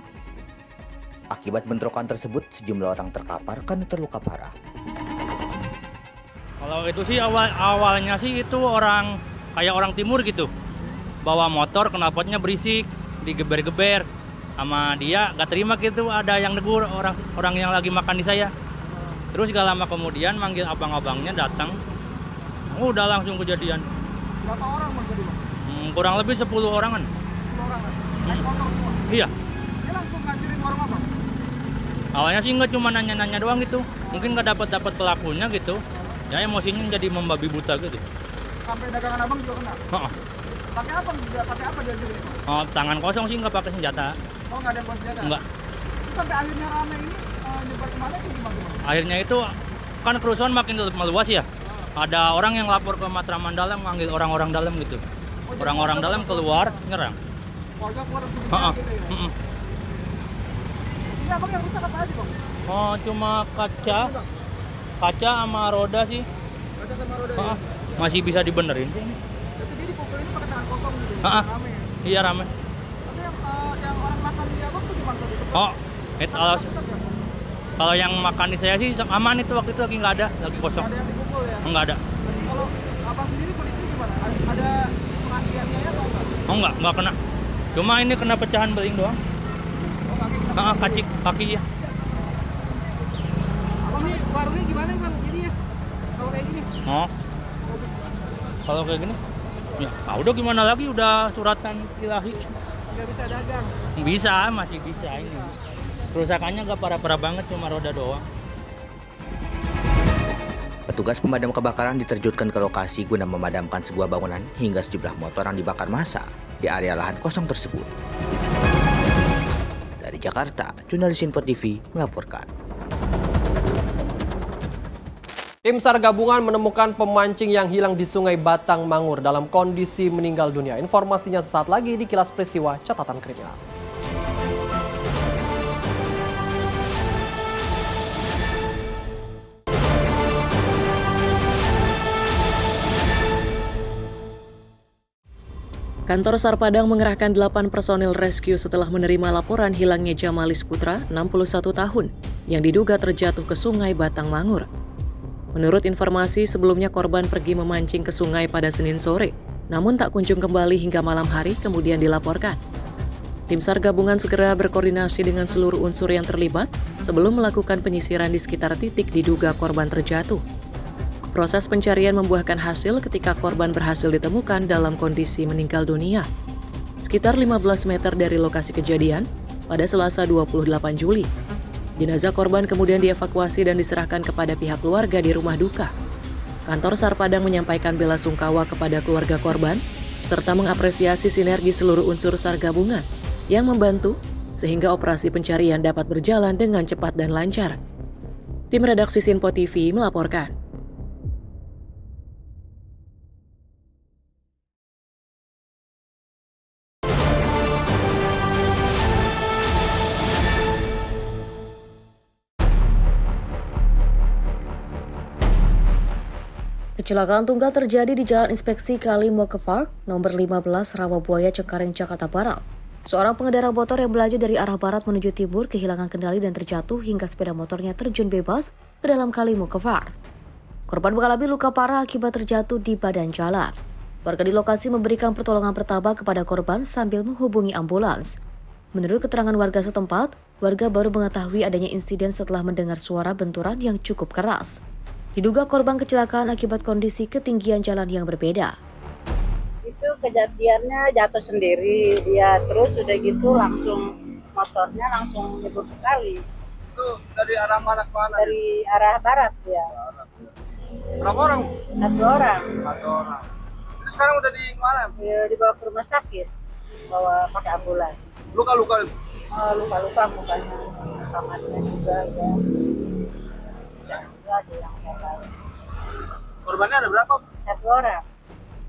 Akibat bentrokan tersebut, sejumlah orang terkapar karena terluka parah. Kalau itu sih awalnya sih itu kayak orang timur gitu. bawa motor knalpotnya berisik, digeber-geber sama dia, gak terima gitu, ada yang negur orang yang lagi makan di saya. Terus gak lama kemudian manggil abang-abangnya datang, udah langsung kejadian. Berapa orang menjadi Bang? Kurang lebih 10 orangan. 10 orangan? Naik motor semua? Iya. Dia langsung ngancurin warung apa? Awalnya sih nggak cuma nanya-nanya doang gitu, mungkin nggak dapat pelakunya gitu. Ya emosinya jadi membabi buta gitu. Sampai dagangan abang juga kena? Heeh. Pakai apa? Pakai apa dia jadi? Oh, tangan kosong sih, nggak pakai senjata. Oh, nggak ada yang bawa senjata? Nggak. Sampai akhirnya rame ini nyebar kemana itu gimana? Akhirnya itu kan kerusuhan makin meluas ya. Ada orang yang lapor ke Matraman Dalam, manggil orang-orang dalam gitu. Orang-orang dalam keluar nyerang. Warga keluar gitu ya? Ini abang yang rusak apa aja Bang? Oh, cuma kaca sama roda sih. Kaca sama roda ya? Masih bisa dibenerin sih. Jadi dia dipukul ini pakai tangan kosong gitu? Rame ya? Iya rame. Tapi yang orang makan di abang tuh gimana tadi? Oh, kalau yang makan di saya sih aman, itu waktu itu lagi nggak ada, lagi kosong. Ada yang dipukul ya? Enggak ada. Kalau abang sendiri kondisinya gimana? Ada pengakiannya atau enggak? Oh enggak kena. Cuma ini kena pecahan beling doang. Oh, kaki kena? Kaki ya. Abang nih warungnya gimana Bang? Jadi ya, kalau kayak gini? Oh. Kalau kayak gini? Ya, udah gimana lagi, udah suratan ilahi. Nggak bisa dagang? Bisa, masih bisa ini. Kerusakannya nggak parah-parah banget, cuma roda doang. Petugas pemadam kebakaran diterjunkan ke lokasi guna memadamkan sebuah bangunan hingga sejumlah motor yang dibakar massa di area lahan kosong tersebut. Dari Jakarta, jurnalis Info TV melaporkan. Tim SAR gabungan menemukan pemancing yang hilang di Sungai Batang Mangur dalam kondisi meninggal dunia. Informasinya sesaat lagi di Kilas Peristiwa Catatan Kriminal. Kantor SAR Padang mengerahkan 8 personil rescue setelah menerima laporan hilangnya Jamalis Putra, 61 tahun, yang diduga terjatuh ke Sungai Batang Mangur. Menurut informasi, sebelumnya korban pergi memancing ke sungai pada Senin sore, namun tak kunjung kembali hingga malam hari kemudian dilaporkan. Tim SAR gabungan segera berkoordinasi dengan seluruh unsur yang terlibat sebelum melakukan penyisiran di sekitar titik diduga korban terjatuh. Proses pencarian membuahkan hasil ketika korban berhasil ditemukan dalam kondisi meninggal dunia. Sekitar 15 meter dari lokasi kejadian pada Selasa 28 Juli. Jenazah korban kemudian dievakuasi dan diserahkan kepada pihak keluarga di rumah duka. Kantor SAR Padang menyampaikan bela sungkawa kepada keluarga korban, serta mengapresiasi sinergi seluruh unsur SAR gabungan yang membantu sehingga operasi pencarian dapat berjalan dengan cepat dan lancar. Tim redaksi Info TV melaporkan. Kecelakaan tunggal terjadi di Jalan Inspeksi Kali Moke Park, nomor 15 Rawabuaya, Cengkareng, Jakarta Barat. Seorang pengendara motor yang melaju dari arah barat menuju timur kehilangan kendali dan terjatuh hingga sepeda motornya terjun bebas ke dalam Kali Moke Park. Korban mengalami luka parah akibat terjatuh di badan jalan. Warga di lokasi memberikan pertolongan pertama kepada korban sambil menghubungi ambulans. Menurut keterangan warga setempat, warga baru mengetahui adanya insiden setelah mendengar suara benturan yang cukup keras. Diduga korban kecelakaan akibat kondisi ketinggian jalan yang berbeda. Itu kejadiannya jatuh sendiri, ya terus udah gitu langsung motornya langsung nyebur ke kali. Itu dari arah mana ke mana? Dari arah barat ya. Berapa orang? 1 orang. 1 orang. Terus sekarang udah di mana? Ya, dibawa ke rumah sakit, bawa pakai ambulans. Luka-luka? Luka-luka mukanya, kamarnya juga ya. Ada yang korbannya ada berapa? 1 orang.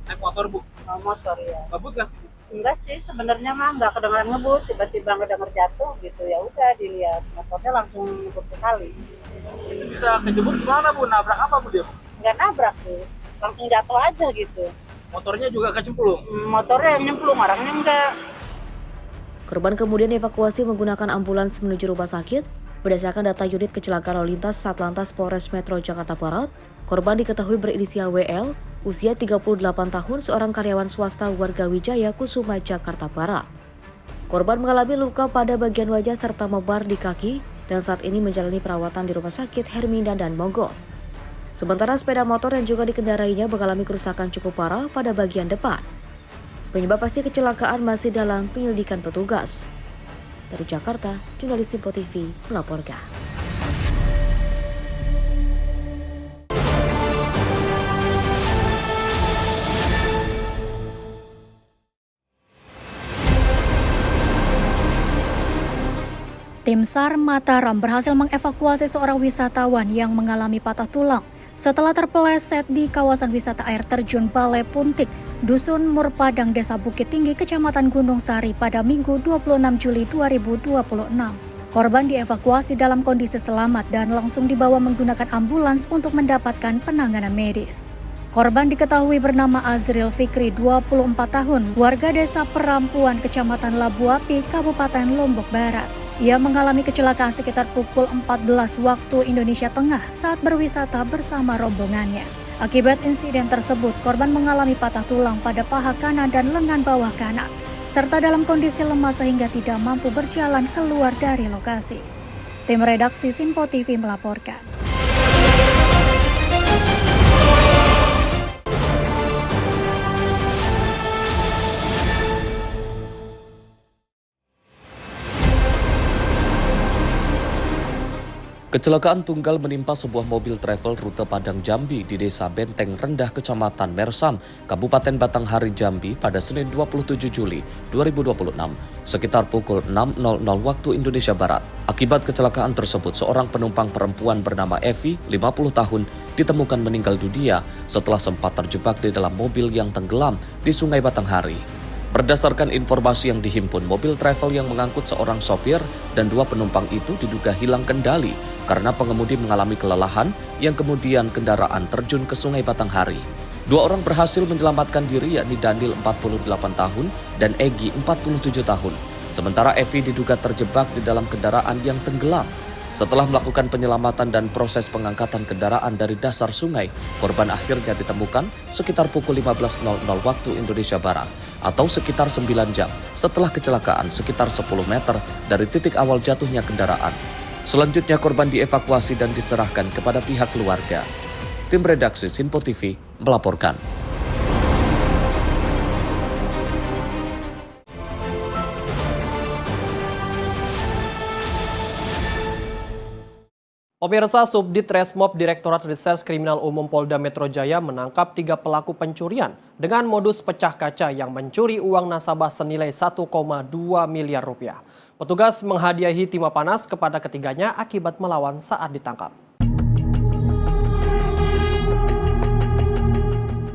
Naik motor Bu? Motor ya. Ngebut nggak sih? Enggak sih, sebenarnya mah nggak kedengeran ngebut, tiba-tiba ngedenger jatuh gitu, ya udah dilihat motornya langsung ngebut ke kali. Itu bisa kejebur gimana Bu? Nabrak apa Bu dia? Nggak nabrak tuh, langsung jatuh aja gitu. Motornya juga kecemplung? Motornya yang nyemplung, orangnya enggak. Korban kemudian dievakuasi menggunakan ambulans menuju rumah sakit. Berdasarkan data unit kecelakaan lalu lintas Satlantas Polres Metro Jakarta Barat, korban diketahui berinisial WL usia 38 tahun, seorang karyawan swasta warga Wijaya Kusuma, Jakarta Barat. Korban mengalami luka pada bagian wajah serta mebar di kaki dan saat ini menjalani perawatan di Rumah Sakit Hermina dan Mogot. Sementara sepeda motor yang juga dikendarainya mengalami kerusakan cukup parah pada bagian depan. Penyebab pasti kecelakaan masih dalam penyelidikan petugas. Dari Jakarta, jurnalis Simpo TV melaporkan. Tim SAR Mataram berhasil mengevakuasi seorang wisatawan yang mengalami patah tulang setelah terpeleset di kawasan wisata air terjun Balai Puntik, Dusun Murpadang, Desa Bukit Tinggi, Kecamatan Gunung Sari pada Minggu 26 Juli 2026. Korban dievakuasi dalam kondisi selamat dan langsung dibawa menggunakan ambulans untuk mendapatkan penanganan medis. Korban diketahui bernama Azril Fikri, 24 tahun, warga Desa Perampuan, Kecamatan Labuapi, Kabupaten Lombok Barat. Ia mengalami kecelakaan sekitar pukul 14 waktu Indonesia Tengah saat berwisata bersama rombongannya. Akibat insiden tersebut, korban mengalami patah tulang pada paha kanan dan lengan bawah kanan, serta dalam kondisi lemah sehingga tidak mampu berjalan keluar dari lokasi. Tim redaksi Simpo TV melaporkan. Kecelakaan tunggal menimpa sebuah mobil travel rute Padang Jambi di Desa Benteng Rendah, Kecamatan Mersam, Kabupaten Batanghari, Jambi pada Senin 27 Juli 2026, sekitar pukul 6.00 waktu Indonesia Barat. Akibat kecelakaan tersebut, seorang penumpang perempuan bernama Evi, 50 tahun, ditemukan meninggal dunia setelah sempat terjebak di dalam mobil yang tenggelam di Sungai Batanghari. Berdasarkan informasi yang dihimpun, mobil travel yang mengangkut seorang sopir dan 2 penumpang itu diduga hilang kendali karena pengemudi mengalami kelelahan yang kemudian kendaraan terjun ke Sungai Batanghari. 2 orang berhasil menyelamatkan diri, yakni Daniel 48 tahun dan Egi 47 tahun. Sementara Evi diduga terjebak di dalam kendaraan yang tenggelam. Setelah melakukan penyelamatan dan proses pengangkatan kendaraan dari dasar sungai, korban akhirnya ditemukan sekitar pukul 15.00 waktu Indonesia Barat atau sekitar 9 jam setelah kecelakaan sekitar 10 meter dari titik awal jatuhnya kendaraan. Selanjutnya korban dievakuasi dan diserahkan kepada pihak keluarga. Tim redaksi Simpo TV melaporkan. Pemirsa, Subdit Resmob Direktorat Reserse Kriminal Umum Polda Metro Jaya menangkap 3 pelaku pencurian dengan modus pecah kaca yang mencuri uang nasabah senilai 1,2 miliar rupiah. Petugas menghadiahi timah panas kepada ketiganya akibat melawan saat ditangkap.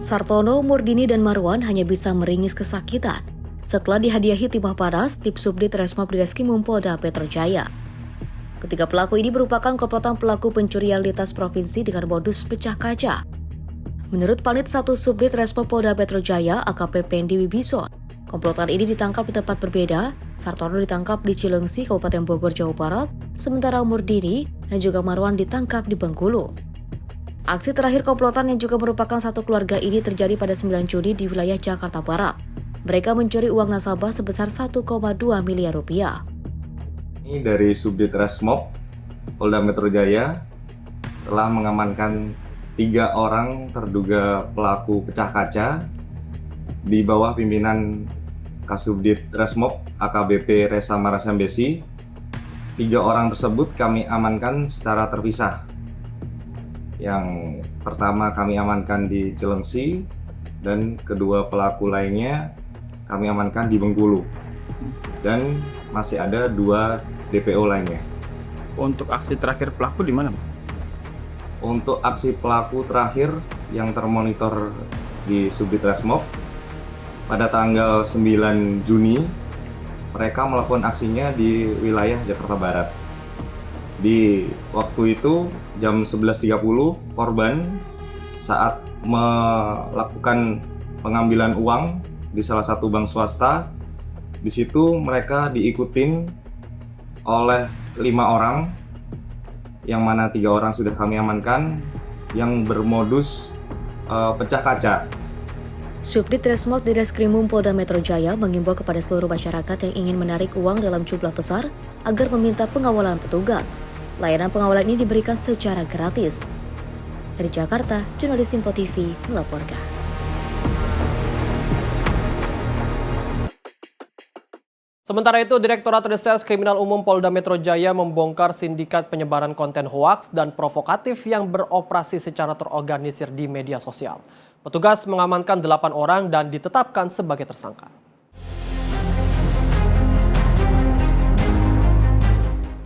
Sartono, Murdini, dan Marwan hanya bisa meringis kesakitan setelah dihadiahi timah panas Tim Subdit Resmob Direskrimum Polda Metro Jaya. Ketiga pelaku ini merupakan komplotan pelaku pencurian lintas provinsi dengan modus pecah kaca. Menurut Panit 1 Subdit Resmob Polda Metro Jaya, AKP Pendi Wibison, komplotan ini ditangkap di tempat berbeda. Sartono ditangkap di Cilengsi, Kabupaten Bogor, Jawa Barat, sementara Murdini dan juga Marwan ditangkap di Bengkulu. Aksi terakhir komplotan yang juga merupakan satu keluarga ini terjadi pada 9 Juni di wilayah Jakarta Barat. Mereka mencuri uang nasabah sebesar 1,2 miliar rupiah. Ini dari Subdit Resmob Polda Metro Jaya telah mengamankan 3 orang terduga pelaku pecah kaca di bawah pimpinan Kasubdit Resmob AKBP Resa Marasambesi. 3 orang tersebut kami amankan secara terpisah. Yang pertama kami amankan di Cilengsi dan kedua pelaku lainnya kami amankan di Bengkulu. Dan masih ada 2 DPO lainnya. Untuk aksi terakhir pelaku di mana? Untuk aksi pelaku terakhir yang termonitor di Subdit Resmob pada tanggal 9 Juni, mereka melakukan aksinya di wilayah Jakarta Barat. Di waktu itu jam 11.30 korban saat melakukan pengambilan uang di salah satu bank swasta. Di situ mereka diikutin oleh 5 orang, yang mana 3 orang sudah kami amankan, yang bermodus pecah kaca. Subdit Resmob Direskrimum Polda Metro Jaya mengimbau kepada seluruh masyarakat yang ingin menarik uang dalam jumlah besar agar meminta pengawalan petugas. Layanan pengawalan ini diberikan secara gratis. Dari Jakarta, jurnalis Simpo TV melaporkan. Sementara itu, Direktorat Reserse Kriminal Umum Polda Metro Jaya membongkar sindikat penyebaran konten hoaks dan provokatif yang beroperasi secara terorganisir di media sosial. Petugas mengamankan 8 orang dan ditetapkan sebagai tersangka.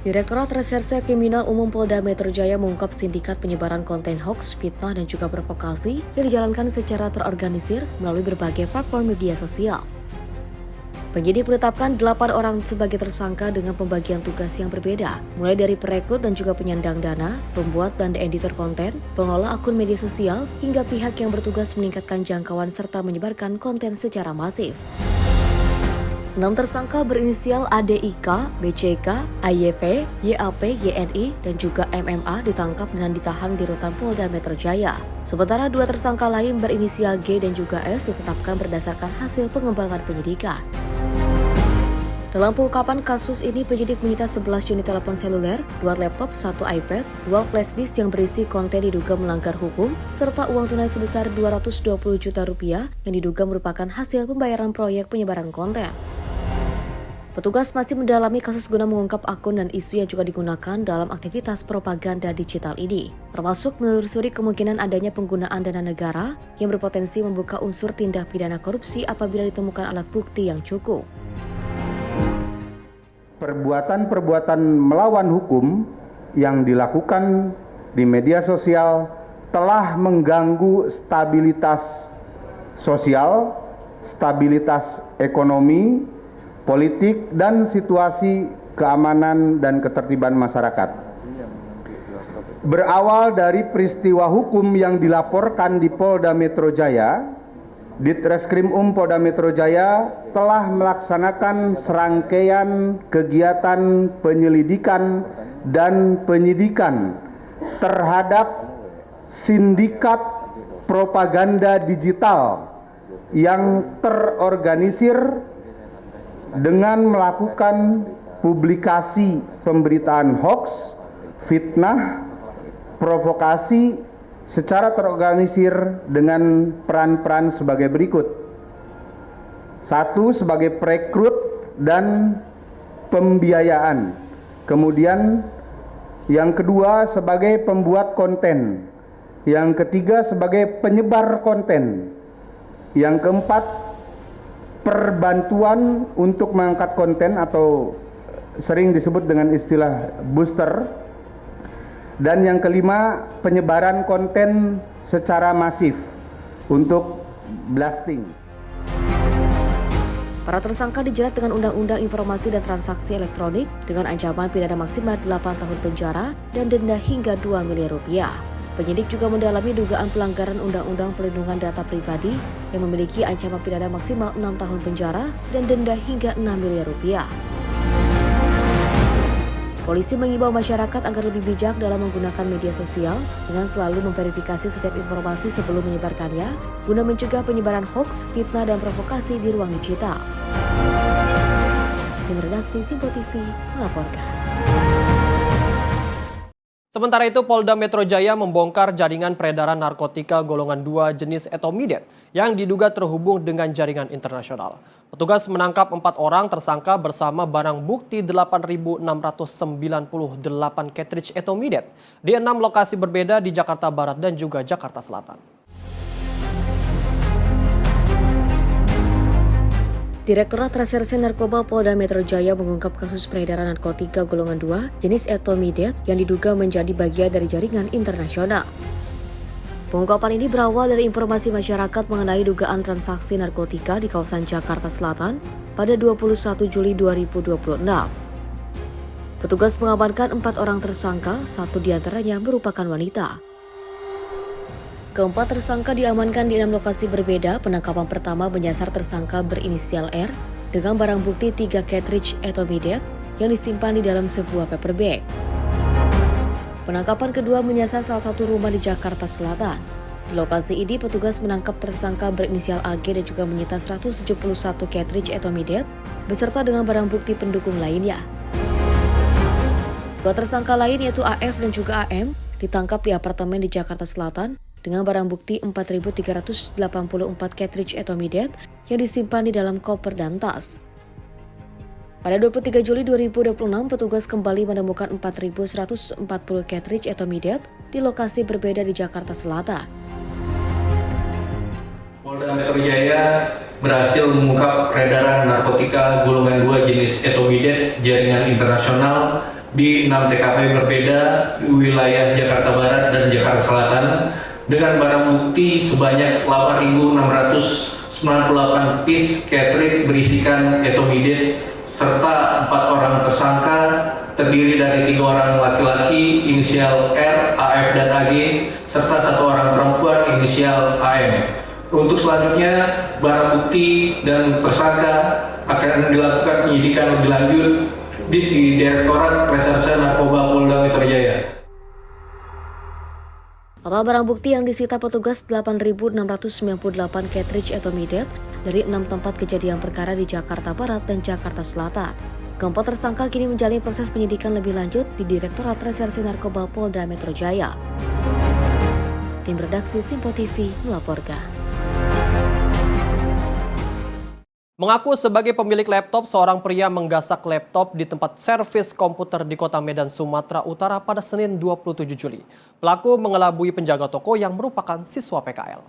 Direktorat Reserse Kriminal Umum Polda Metro Jaya mengungkap sindikat penyebaran konten hoaks, fitnah, dan juga provokasi yang dijalankan secara terorganisir melalui berbagai platform media sosial. Penyidik menetapkan 8 orang sebagai tersangka dengan pembagian tugas yang berbeda, mulai dari perekrut dan juga penyandang dana, pembuat dan editor konten, pengelola akun media sosial, hingga pihak yang bertugas meningkatkan jangkauan serta menyebarkan konten secara masif. 6 tersangka berinisial ADIK, BCK, AYV, YAP, YNI, dan juga MMA ditangkap dan ditahan di rutan Polda Metro Jaya. Sementara 2 tersangka lain berinisial G dan juga S ditetapkan berdasarkan hasil pengembangan penyidikan. Dalam pengungkapan kasus ini, penyidik menyita 11 unit telepon seluler, 2 laptop, 1 iPad, 2 flash disk yang berisi konten diduga melanggar hukum, serta uang tunai sebesar Rp220 juta yang diduga merupakan hasil pembayaran proyek penyebaran konten. Petugas masih mendalami kasus guna mengungkap akun dan isu yang juga digunakan dalam aktivitas propaganda digital ini, termasuk menelusuri kemungkinan adanya penggunaan dana negara yang berpotensi membuka unsur tindak pidana korupsi apabila ditemukan alat bukti yang cukup. Perbuatan-perbuatan melawan hukum yang dilakukan di media sosial telah mengganggu stabilitas sosial, stabilitas ekonomi, politik, dan situasi keamanan dan ketertiban masyarakat. Berawal dari peristiwa hukum yang dilaporkan di Polda Metro Jaya, Ditreskrimum Polda Metro Jaya telah melaksanakan serangkaian kegiatan penyelidikan dan penyidikan terhadap sindikat propaganda digital yang terorganisir dengan melakukan publikasi pemberitaan hoaks, fitnah, provokasi secara terorganisir dengan peran-peran sebagai berikut. 1. Sebagai perekrut dan pembiayaan. Kemudian yang kedua sebagai pembuat konten. Yang ketiga sebagai penyebar konten. Yang keempat perbantuan untuk mengangkat konten atau sering disebut dengan istilah booster. Dan yang kelima, penyebaran konten secara masif untuk blasting. Para tersangka dijerat dengan Undang-Undang Informasi dan Transaksi Elektronik dengan ancaman pidana maksimal 8 tahun penjara dan denda hingga Rp2 miliar. Penyidik juga mendalami dugaan pelanggaran Undang-Undang Perlindungan Data Pribadi yang memiliki ancaman pidana maksimal 6 tahun penjara dan denda hingga Rp6 miliar. Polisi mengimbau masyarakat agar lebih bijak dalam menggunakan media sosial dengan selalu memverifikasi setiap informasi sebelum menyebarkannya guna mencegah penyebaran hoaks, fitnah, dan provokasi di ruang digital. Tim redaksi Simpo TV melaporkan. Sementara itu, Polda Metro Jaya membongkar jaringan peredaran narkotika golongan 2 jenis etomidet yang diduga terhubung dengan jaringan internasional. Petugas menangkap 4 orang tersangka bersama barang bukti 8.698 cartridge etomidet di 6 lokasi berbeda di Jakarta Barat dan juga Jakarta Selatan. Direktorat Reserse Narkoba Polda Metro Jaya mengungkap kasus peredaran narkotika golongan 2 jenis etomidet yang diduga menjadi bagian dari jaringan internasional. Pengungkapan ini berawal dari informasi masyarakat mengenai dugaan transaksi narkotika di kawasan Jakarta Selatan pada 21 Juli 2026. Petugas mengamankan 4 orang tersangka, 1 diantaranya merupakan wanita. Keempat tersangka diamankan di 6 lokasi berbeda. Penangkapan pertama menyasar tersangka berinisial R dengan barang bukti 3 cartridge etomidet yang disimpan di dalam sebuah paper bag. Penangkapan kedua menyasar salah satu rumah di Jakarta Selatan. Di lokasi ini, petugas menangkap tersangka berinisial AG dan juga menyita 171 cartridge etomidate beserta dengan barang bukti pendukung lainnya. Dua tersangka lain yaitu AF dan juga AM ditangkap di apartemen di Jakarta Selatan dengan barang bukti 4.384 cartridge etomidate yang disimpan di dalam koper dan tas. Pada 23 Juli 2026, petugas kembali menemukan 4.140 cartridge etomidate di lokasi berbeda di Jakarta Selatan. Polda Metro Jaya berhasil mengungkap peredaran narkotika golongan 2 jenis etomidate jaringan internasional di 6 TKP berbeda di wilayah Jakarta Barat dan Jakarta Selatan dengan barang bukti sebanyak 8.698 piece cartridge berisikan etomidate serta 4 orang tersangka terdiri dari 3 orang laki-laki inisial R, AF, dan AG serta 1 orang perempuan inisial AM. Untuk selanjutnya, barang bukti dan tersangka akan dilakukan penyidikan lebih lanjut di Direktorat Reserse Narkoba Polda Metro Jaya. Total barang bukti yang disita petugas 8.698 cartridge etomidate dari 6 tempat kejadian perkara di Jakarta Barat dan Jakarta Selatan. Keempat tersangka kini menjalani proses penyidikan lebih lanjut di Direktorat Reserse Narkoba Polda Metro Jaya. Tim redaksi Simpo TV melaporkan. Mengaku sebagai pemilik laptop, seorang pria menggasak laptop di tempat servis komputer di Kota Medan, Sumatera Utara pada Senin 27 Juli. Pelaku mengelabui penjaga toko yang merupakan siswa PKL.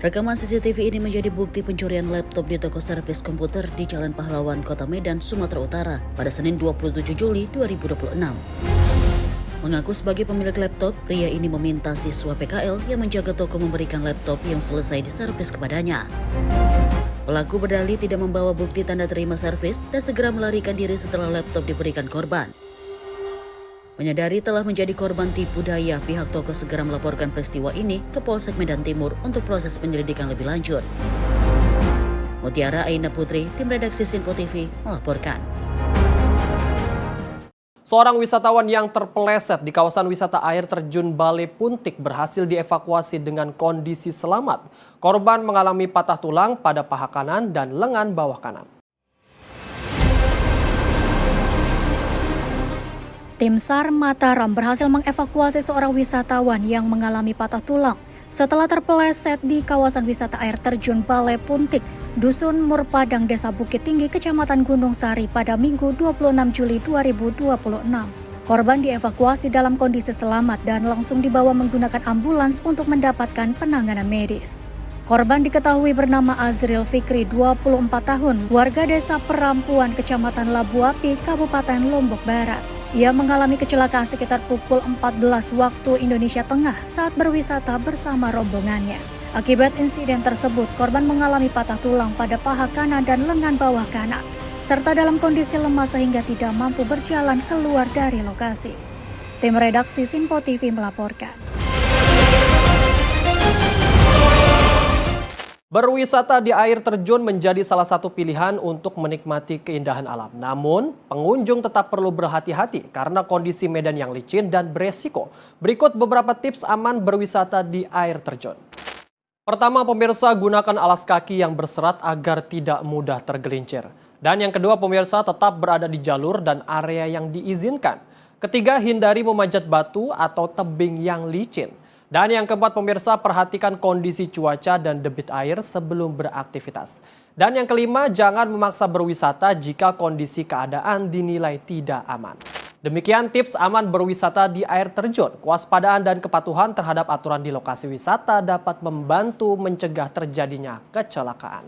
Rekaman CCTV ini menjadi bukti pencurian laptop di toko servis komputer di Jalan Pahlawan, Kota Medan, Sumatera Utara pada Senin 27 Juli 2026. Mengaku sebagai pemilik laptop, pria ini meminta siswa PKL yang menjaga toko memberikan laptop yang selesai diservis kepadanya. Pelaku berdalih tidak membawa bukti tanda terima servis dan segera melarikan diri setelah laptop diberikan korban. Menyadari telah menjadi korban tipu daya, pihak toko segera melaporkan peristiwa ini ke Polsek Medan Timur untuk proses penyelidikan lebih lanjut. Mutiara Aina Putri, tim redaksi Simpo TV melaporkan. Seorang wisatawan yang terpeleset di kawasan wisata air terjun Bale Puntik berhasil dievakuasi dengan kondisi selamat. Korban mengalami patah tulang pada paha kanan dan lengan bawah kanan. Tim SAR Mataram berhasil mengevakuasi seorang wisatawan yang mengalami patah tulang setelah terpeleset di kawasan wisata air terjun Bale Puntik, Dusun Murpadang, Desa Bukit Tinggi, Kecamatan Gunung Sari pada Minggu 26 Juli 2026. Korban dievakuasi dalam kondisi selamat dan langsung dibawa menggunakan ambulans untuk mendapatkan penanganan medis. Korban diketahui bernama Azril Fikri, 24 tahun, warga Desa Perampuan, Kecamatan Labuapi, Kabupaten Lombok Barat. Ia mengalami kecelakaan sekitar pukul 14 waktu Indonesia Tengah saat berwisata bersama rombongannya. Akibat insiden tersebut, korban mengalami patah tulang pada paha kanan dan lengan bawah kanan, serta dalam kondisi lemah sehingga tidak mampu berjalan keluar dari lokasi. Tim redaksi Simpo TV melaporkan. Berwisata di air terjun menjadi salah satu pilihan untuk menikmati keindahan alam. Namun, pengunjung tetap perlu berhati-hati karena kondisi medan yang licin dan beresiko. Berikut beberapa tips aman berwisata di air terjun. Pertama, pemirsa, gunakan alas kaki yang berserat agar tidak mudah tergelincir. Dan yang kedua, pemirsa, tetap berada di jalur dan area yang diizinkan. Ketiga, hindari memanjat batu atau tebing yang licin. Dan yang keempat, pemirsa, perhatikan kondisi cuaca dan debit air sebelum beraktivitas. Dan yang kelima, jangan memaksa berwisata jika kondisi keadaan dinilai tidak aman. Demikian tips aman berwisata di air terjun. Kewaspadaan dan kepatuhan terhadap aturan di lokasi wisata dapat membantu mencegah terjadinya kecelakaan.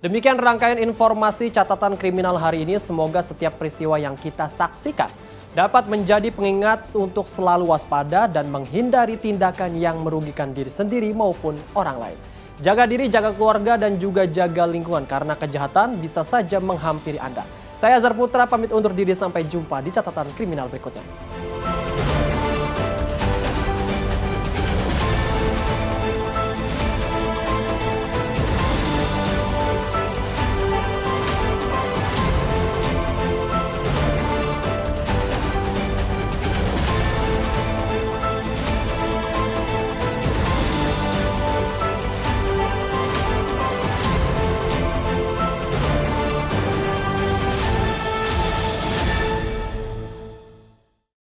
Demikian rangkaian informasi catatan kriminal hari ini. Semoga setiap peristiwa yang kita saksikan dapat menjadi pengingat untuk selalu waspada dan menghindari tindakan yang merugikan diri sendiri maupun orang lain. Jaga diri, jaga keluarga, dan juga jaga lingkungan karena kejahatan bisa saja menghampiri Anda. Saya Azhar Putra pamit undur diri, sampai jumpa di catatan kriminal berikutnya.